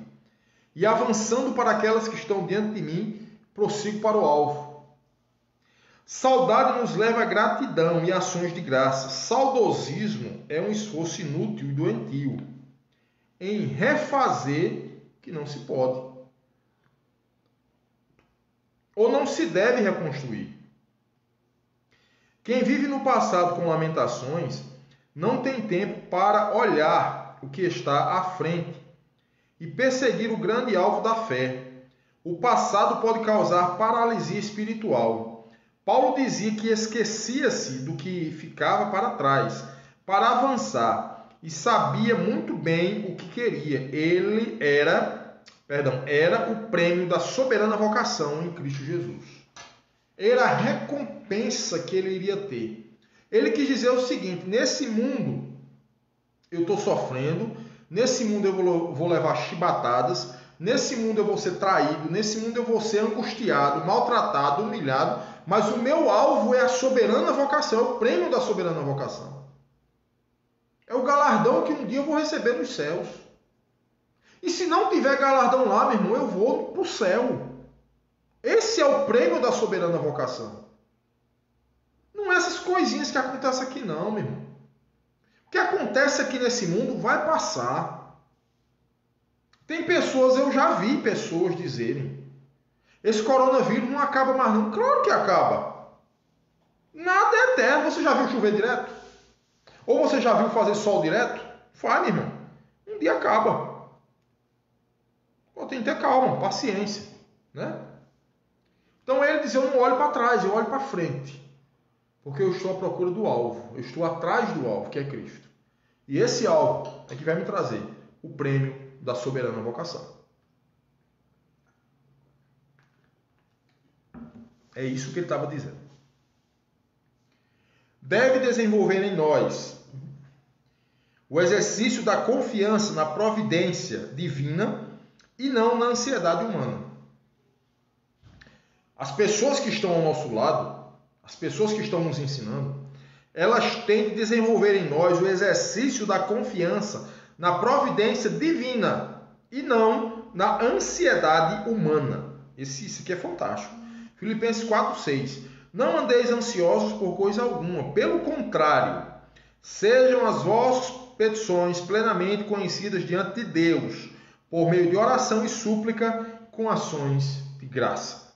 e avançando para aquelas que estão diante de mim, prossigo para o alvo. Saudade nos leva a gratidão e ações de graça. Saudosismo é um esforço inútil e doentio em refazer que não se pode ou não se deve reconstruir. Quem vive no passado com lamentações não tem tempo para olhar o que está à frente e perseguir o grande alvo da fé. O passado pode causar paralisia espiritual. Paulo dizia que esquecia-se do que ficava para trás, para avançar, e sabia muito bem o que queria. Ele era o prêmio da soberana vocação em Cristo Jesus. Era a recompensa que ele iria ter. Ele quis dizer o seguinte, nesse mundo eu estou sofrendo, nesse mundo eu vou levar chibatadas, nesse mundo eu vou ser traído, nesse mundo eu vou ser angustiado, maltratado, humilhado, mas o meu alvo é a soberana vocação, é o prêmio da soberana vocação. É o galardão que um dia eu vou receber nos céus. E se não tiver galardão lá, meu irmão, eu vou para o céu. Esse é o prêmio da soberana vocação. Não é essas coisinhas que acontecem aqui não, meu irmão. O que acontece aqui nesse mundo vai passar. Tem pessoas, eu já vi pessoas dizerem, esse coronavírus não acaba mais não. Claro que acaba. Nada é eterno. Você já viu chover direto? Ou você já viu fazer sol direto? Vai, meu irmão. Um dia acaba. Tem que ter calma, paciência, né? Então ele diz, eu não olho para trás, eu olho para frente. Porque eu estou à procura do alvo. Eu estou atrás do alvo, que é Cristo. E esse alvo é que vai me trazer o prêmio da soberana vocação. É isso que ele estava dizendo. Deve desenvolver em nós o exercício da confiança na providência divina e não na ansiedade humana. As pessoas que estão ao nosso lado, as pessoas que estão nos ensinando, elas têm de desenvolver em nós o exercício da confiança na providência divina e não na ansiedade humana. Isso aqui é fantástico. Filipenses 4:6. Não andeis ansiosos por coisa alguma, pelo contrário, sejam as vossas petições plenamente conhecidas diante de Deus, por meio de oração e súplica com ações de graça.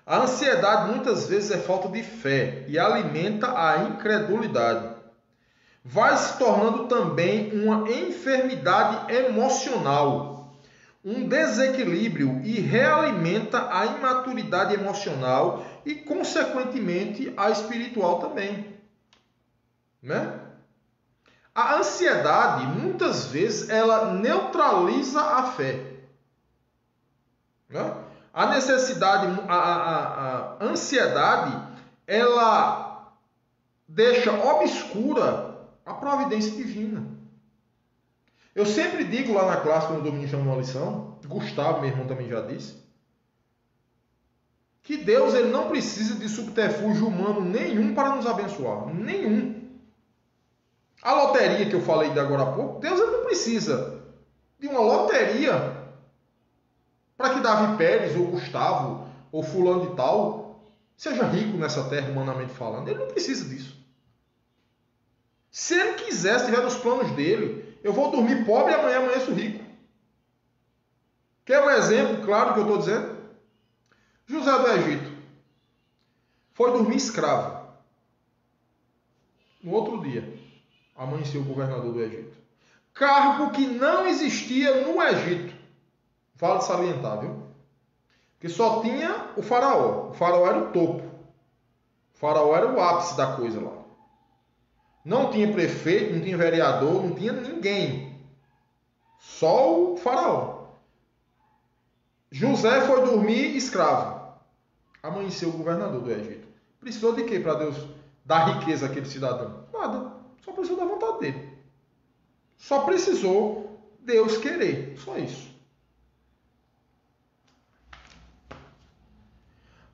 A ansiedade muitas vezes é falta de fé e alimenta a incredulidade. vai se tornando também uma enfermidade emocional, um desequilíbrio e realimenta a imaturidade emocional e, consequentemente, a espiritual também. Né? A ansiedade, muitas vezes, ela neutraliza a fé. Né? A necessidade, a ansiedade, ela deixa obscura a providência divina. Eu sempre digo lá na classe, quando eu dou ministrando uma lição, Gustavo, meu irmão, também já disse, que Deus ele não precisa de subterfúgio humano nenhum para nos abençoar. Nenhum. A loteria que eu falei de agora a pouco, Deus ele não precisa de uma loteria para que Davi Pérez, ou Gustavo, ou fulano de tal, seja rico nessa terra, humanamente falando. Ele não precisa disso. Se ele quiser, se estiver nos planos dele, eu vou dormir pobre e amanhã amanheço rico. Quer um exemplo claro que eu estou dizendo? José do Egito foi dormir escravo. No outro dia, amanheceu o governador do Egito. Cargo que não existia no Egito. Vale salientar, viu? Porque só tinha o faraó. O faraó era o topo. O faraó era o ápice da coisa lá. Não tinha prefeito, não tinha vereador, não tinha ninguém. Só o faraó. José foi dormir escravo. Amanheceu o governador do Egito. Precisou de quê para Deus dar riqueza àquele cidadão? Nada. Só precisou da vontade dele. Só precisou Deus querer. Só isso.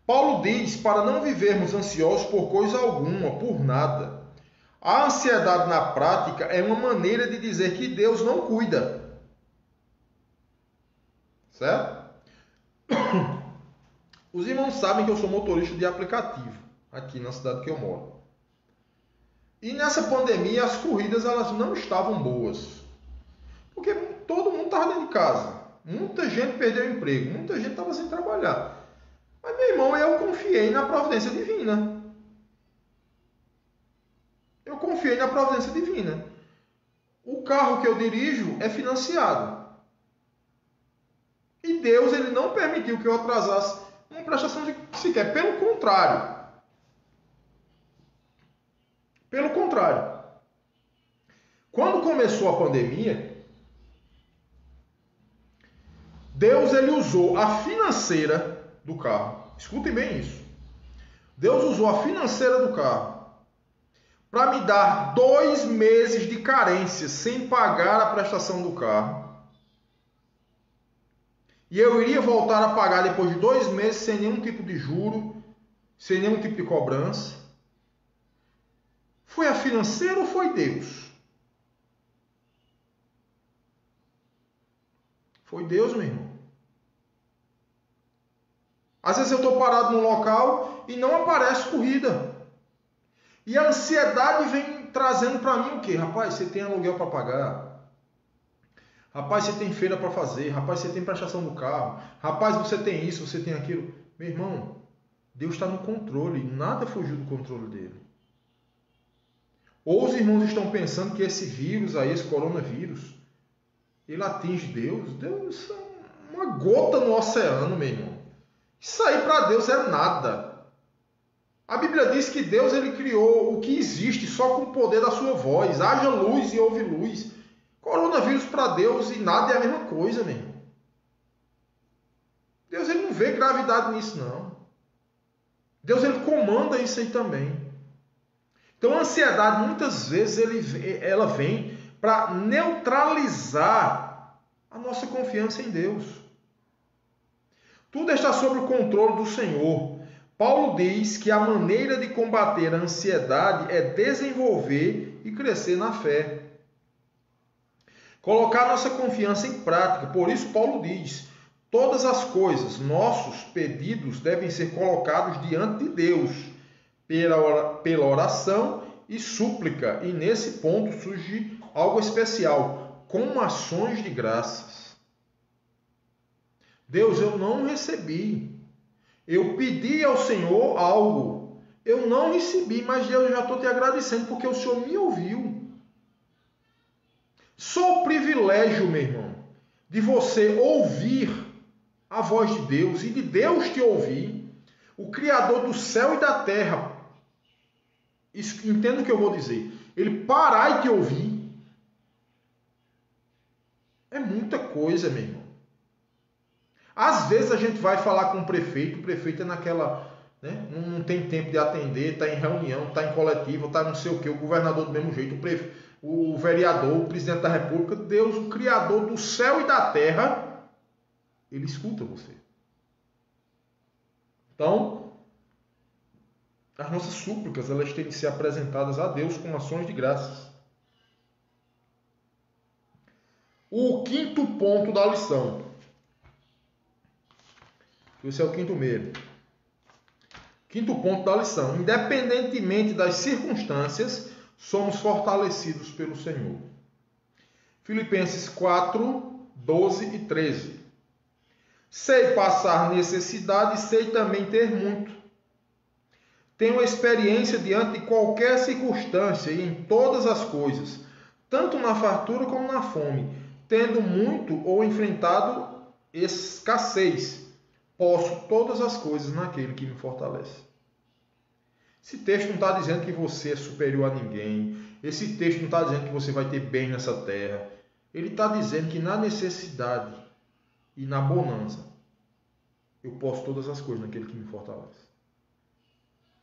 Paulo diz para não vivermos ansiosos por coisa alguma, por nada. A ansiedade na prática é uma maneira de dizer que Deus não cuida. Certo? Os irmãos sabem que eu sou motorista de aplicativo, aqui na cidade que eu moro. E nessa pandemia as corridas elas não estavam boas. Porque todo mundo estava dentro de casa. Muita gente perdeu o emprego, muita gente estava sem trabalhar. Mas, meu irmão, eu confiei na providência divina. Eu confiei na providência divina. O carro que eu dirijo é financiado. E Deus ele não permitiu que eu atrasasse uma prestação de sequer. Pelo contrário. Pelo contrário. Quando começou a pandemia, Deus ele usou a financeira do carro. Escutem bem isso. Deus usou a financeira do carro para me dar 2 meses de carência sem pagar a prestação do carro. E eu iria voltar a pagar depois de 2 meses sem nenhum tipo de juro, sem nenhum tipo de cobrança. Foi a financeira ou foi Deus? Foi Deus, meu irmão. Às vezes eu estou parado no local e não aparece corrida. E a ansiedade vem trazendo para mim o quê? Rapaz, você tem aluguel para pagar. Rapaz, você tem feira para fazer. Rapaz, você tem prestação do carro. Rapaz, você tem isso, você tem aquilo. Meu irmão, Deus está no controle. Nada fugiu do controle dele. Ou os irmãos estão pensando que esse vírus aí, esse coronavírus, ele atinge Deus. Deus é uma gota no oceano, meu irmão. Isso aí para Deus é nada. A Bíblia diz que Deus ele criou o que existe só com o poder da sua voz. Haja luz e houve luz. Coronavírus para Deus e nada é a mesma coisa, meu irmão. Deus ele não vê gravidade nisso, não. Deus ele comanda isso aí também. Então a ansiedade muitas vezes ela vem para neutralizar a nossa confiança em Deus. Tudo está sob o controle do Senhor. Paulo diz que a maneira de combater a ansiedade é desenvolver e crescer na fé. Colocar nossa confiança em prática. Por isso Paulo diz, todas as coisas, nossos pedidos devem ser colocados diante de Deus, pela oração e súplica. E nesse ponto surge algo especial, com ações de graças. Deus, eu não recebi. Eu pedi ao Senhor algo. Eu não recebi, mas Deus, eu já estou te agradecendo porque o Senhor me ouviu. Só o privilégio, meu irmão, de você ouvir a voz de Deus e de Deus te ouvir, o Criador do céu e da terra, entenda o que eu vou dizer, ele parar e te ouvir, é muita coisa, meu irmão. Às vezes a gente vai falar com o prefeito é naquela, né, não tem tempo de atender, está em reunião, está em coletiva, está não sei o que, o governador do mesmo jeito, o vereador, o presidente da república, Deus, o Criador do céu e da terra, ele escuta você. Então, as nossas súplicas, elas têm de ser apresentadas a Deus com ações de graças. O quinto ponto da lição. Esse é o quinto medo. Quinto ponto da lição. Independentemente das circunstâncias, somos fortalecidos pelo Senhor. Filipenses 4, 12 e 13. Sei passar necessidade e sei também ter muito. Tenho experiência diante de qualquer circunstância e em todas as coisas, tanto na fartura como na fome, tendo muito ou enfrentado escassez. Posso todas as coisas naquele que me fortalece. Esse texto não está dizendo que você é superior a ninguém. Esse texto não está dizendo que você vai ter bem nessa terra. Ele está dizendo que na necessidade e na bonança, eu posso todas as coisas naquele que me fortalece.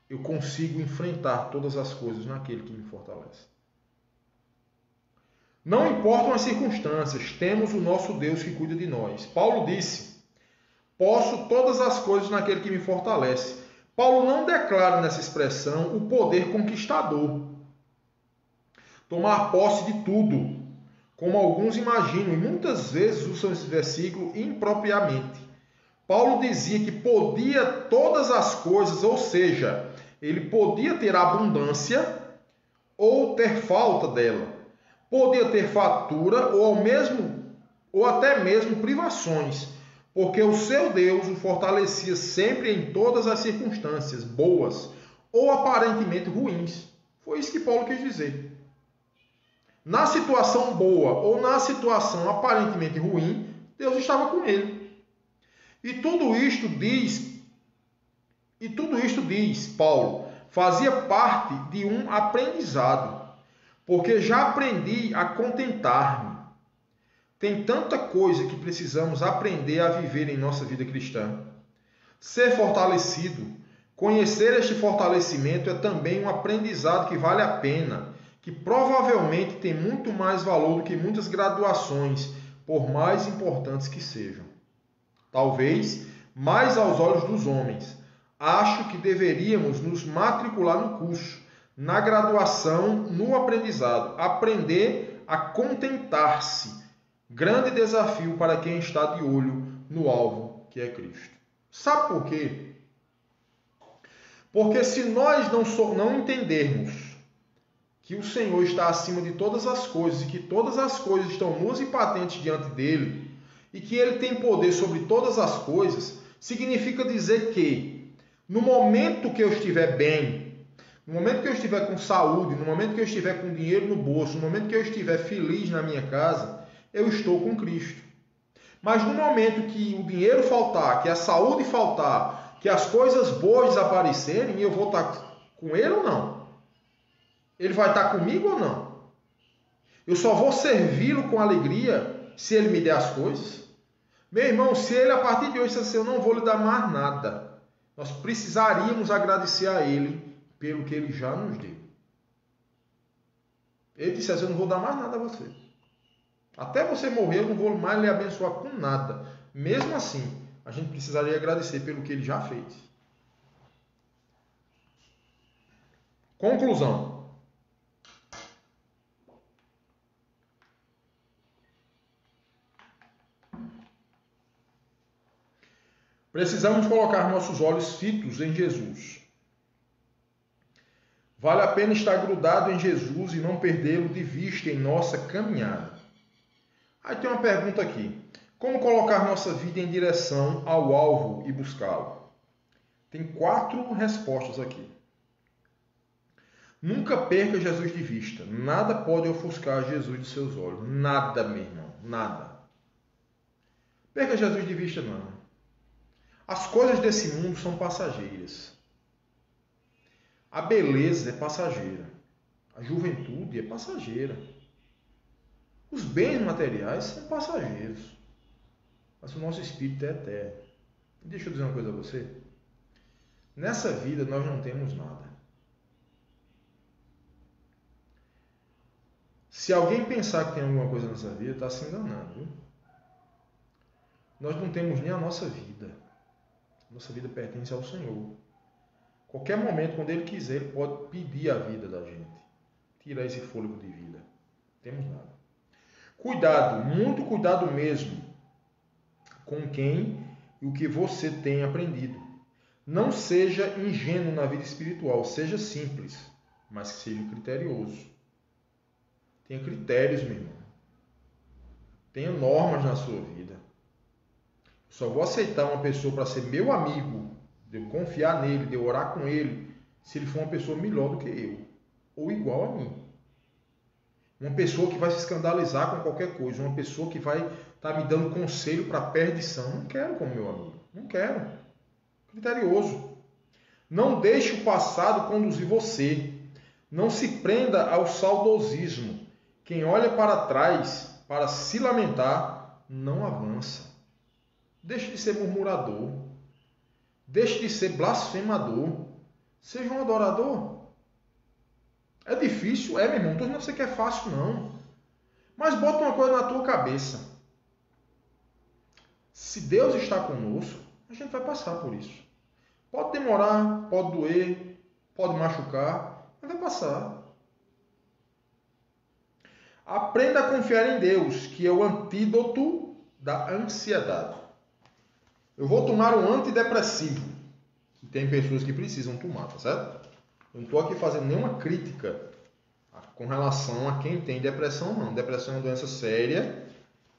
Eu consigo enfrentar todas as coisas naquele que me fortalece. Não importam as circunstâncias, temos o nosso Deus que cuida de nós. Paulo disse, posso todas as coisas naquele que me fortalece. Paulo não declara nessa expressão o poder conquistador. Tomar posse de tudo, como alguns imaginam, e muitas vezes usam esse versículo impropriamente. Paulo dizia que podia todas as coisas, ou seja, ele podia ter abundância ou ter falta dela. Podia ter fartura ou até mesmo privações, porque o seu Deus o fortalecia sempre em todas as circunstâncias, boas ou aparentemente ruins. Foi isso que Paulo quis dizer. Na situação boa ou na situação aparentemente ruim, Deus estava com ele. E tudo isto diz Paulo, fazia parte de um aprendizado, porque já aprendi a contentar-me. Tem tanta coisa que precisamos aprender a viver em nossa vida cristã. Ser fortalecido, conhecer este fortalecimento é também um aprendizado que vale a pena, que provavelmente tem muito mais valor do que muitas graduações, por mais importantes que sejam. Talvez mais aos olhos dos homens. Acho que deveríamos nos matricular no curso, na graduação, no aprendizado. Aprender a contentar-se. Grande desafio para quem está de olho no alvo, que é Cristo. Sabe por quê? Porque se nós não entendermos que o Senhor está acima de todas as coisas e que todas as coisas estão nuas e patentes diante dele e que ele tem poder sobre todas as coisas, significa dizer que no momento que eu estiver bem, no momento que eu estiver com saúde, no momento que eu estiver com dinheiro no bolso, no momento que eu estiver feliz na minha casa, eu estou com Cristo. Mas no momento que o dinheiro faltar, que a saúde faltar, que as coisas boas desaparecerem, eu vou estar com ele ou não? Ele vai estar comigo ou não? Eu só vou servi-lo com alegria se ele me der as coisas? Meu irmão, se ele a partir de hoje disser assim, eu não vou lhe dar mais nada, nós precisaríamos agradecer a ele pelo que ele já nos deu. Ele disse assim, eu não vou dar mais nada a você. Até você morrer, eu não vou mais lhe abençoar com nada. Mesmo assim, a gente precisaria agradecer pelo que ele já fez. Conclusão. Precisamos colocar nossos olhos fitos em Jesus. Vale a pena estar grudado em Jesus e não perdê-lo de vista em nossa caminhada. Aí tem uma pergunta aqui. Como colocar nossa vida em direção ao alvo e buscá-lo? Tem 4 respostas aqui. Nunca perca Jesus de vista. Nada pode ofuscar Jesus de seus olhos. Nada, meu irmão. Nada. Perca Jesus de vista, não. As coisas desse mundo são passageiras. A beleza é passageira. A juventude é passageira. Os bens materiais são passageiros. Mas o nosso espírito é eterno. E deixa eu dizer uma coisa a você. Nessa vida nós não temos nada. Se alguém pensar que tem alguma coisa nessa vida, está se enganando. Viu? Nós não temos nem a nossa vida. Nossa vida pertence ao Senhor. Qualquer momento, quando Ele quiser, Ele pode pedir a vida da gente. Tirar esse fôlego de vida. Não temos nada. Cuidado, muito cuidado mesmo com quem e o que você tem aprendido. Não seja ingênuo na vida espiritual. Seja simples, mas que seja criterioso. Tenha critérios, meu irmão. Tenha normas na sua vida. Só vou aceitar uma pessoa para ser meu amigo, de eu confiar nele, de eu orar com ele, se ele for uma pessoa melhor do que eu, ou igual a mim. Uma pessoa que vai se escandalizar com qualquer coisa, uma pessoa que vai estar me dando conselho para perdição. Não quero como meu amigo. Não quero. Criterioso. Não deixe o passado conduzir você. Não se prenda ao saudosismo. Quem olha para trás para se lamentar, não avança. Deixe de ser murmurador. Deixe de ser blasfemador. Seja um adorador. É difícil? É, meu irmão. Não estou dizendo que você quer fácil, não. Mas bota uma coisa na tua cabeça. Se Deus está conosco, a gente vai passar por isso. Pode demorar, pode doer, pode machucar, mas vai passar. Aprenda a confiar em Deus, que é o antídoto da ansiedade. Eu vou tomar um antidepressivo. Tem pessoas que precisam tomar, tá certo? Eu não estou aqui fazendo nenhuma crítica com relação a quem tem depressão, não. Depressão é uma doença séria.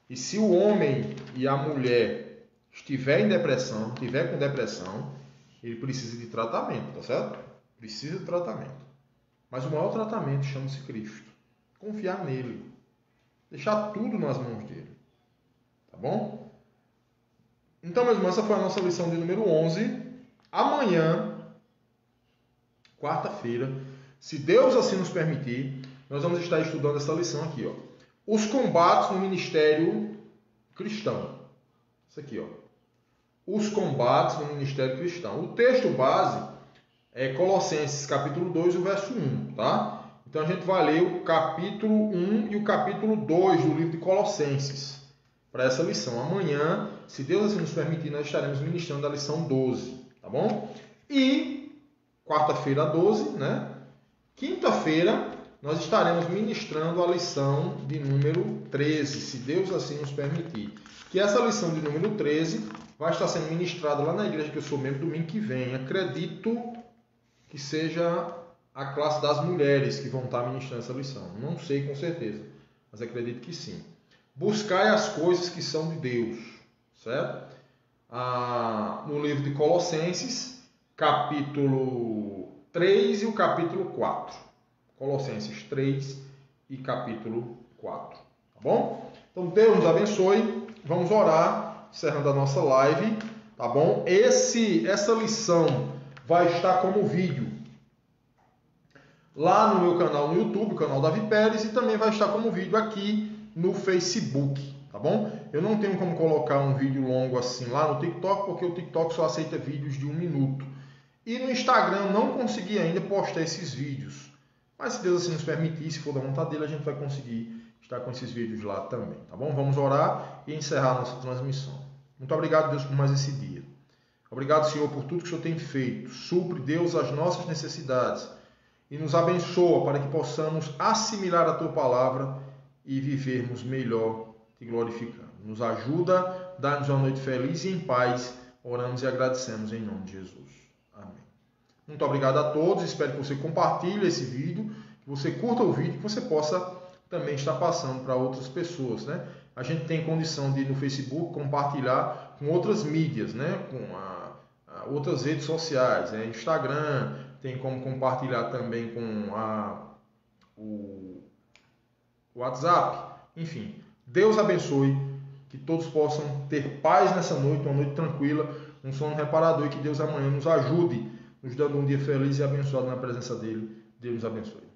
E se o homem e a mulher estiver em depressão, estiver com depressão, ele precisa de tratamento, tá certo? Precisa de tratamento. Mas o maior tratamento chama-se Cristo. Confiar nele. Deixar tudo nas mãos dele. Tá bom? Então, meus irmãos, essa foi a nossa lição de número 11. Amanhã, quarta-feira, se Deus assim nos permitir, nós vamos estar estudando essa lição aqui, ó. Os combates no ministério cristão. Isso aqui, ó. Os combates no ministério cristão. O texto base é Colossenses capítulo 2, o verso 1, tá? Então a gente vai ler o capítulo 1 e o capítulo 2 do livro de Colossenses para essa lição. Amanhã, se Deus assim nos permitir, nós estaremos ministrando a lição 12, tá bom? E quarta-feira 12, né? Quinta-feira nós estaremos ministrando a lição de número 13, se Deus assim nos permitir. Que essa lição de número 13 vai estar sendo ministrada lá na igreja que eu sou membro domingo que vem. Acredito que seja a classe das mulheres que vão estar ministrando essa lição. Não sei com certeza, mas acredito que sim. Buscai as coisas que são de Deus, certo? No livro de Colossenses, capítulo 3 e o capítulo 4. Colossenses 3 e capítulo 4. Tá bom? Então Deus nos abençoe. Vamos orar, encerrando a nossa live. Tá bom? Essa lição vai estar como vídeo lá no meu canal no YouTube, o canal Davi Pérez, e também vai estar como vídeo aqui no Facebook, tá bom? Eu não tenho como colocar um vídeo longo assim lá no TikTok, porque o TikTok só aceita vídeos de 1 minuto. E no Instagram não consegui ainda postar esses vídeos. Mas se Deus assim nos permitir, se for da vontade dele, a gente vai conseguir estar com esses vídeos lá também, tá bom? Vamos orar e encerrar a nossa transmissão. Muito obrigado, Deus, por mais esse dia. Obrigado, Senhor, por tudo que o Senhor tem feito. Supre, Deus, as nossas necessidades e nos abençoa para que possamos assimilar a Tua palavra e vivermos melhor te glorificando. Nos ajuda, dá-nos uma noite feliz e em paz. Oramos e agradecemos em nome de Jesus. Amém. Muito obrigado a todos. Espero que você compartilhe esse vídeo, que você curta o vídeo, que você possa também estar passando para outras pessoas, né? A gente tem condição de ir no Facebook compartilhar com outras mídias, né? Com outras redes sociais, né? Instagram, Tem como compartilhar também com o WhatsApp. Enfim, Deus abençoe, que todos possam ter paz nessa noite, uma noite tranquila, um sono reparador, e que Deus amanhã nos ajude, nos dando um dia feliz e abençoado na presença dele. Deus nos abençoe.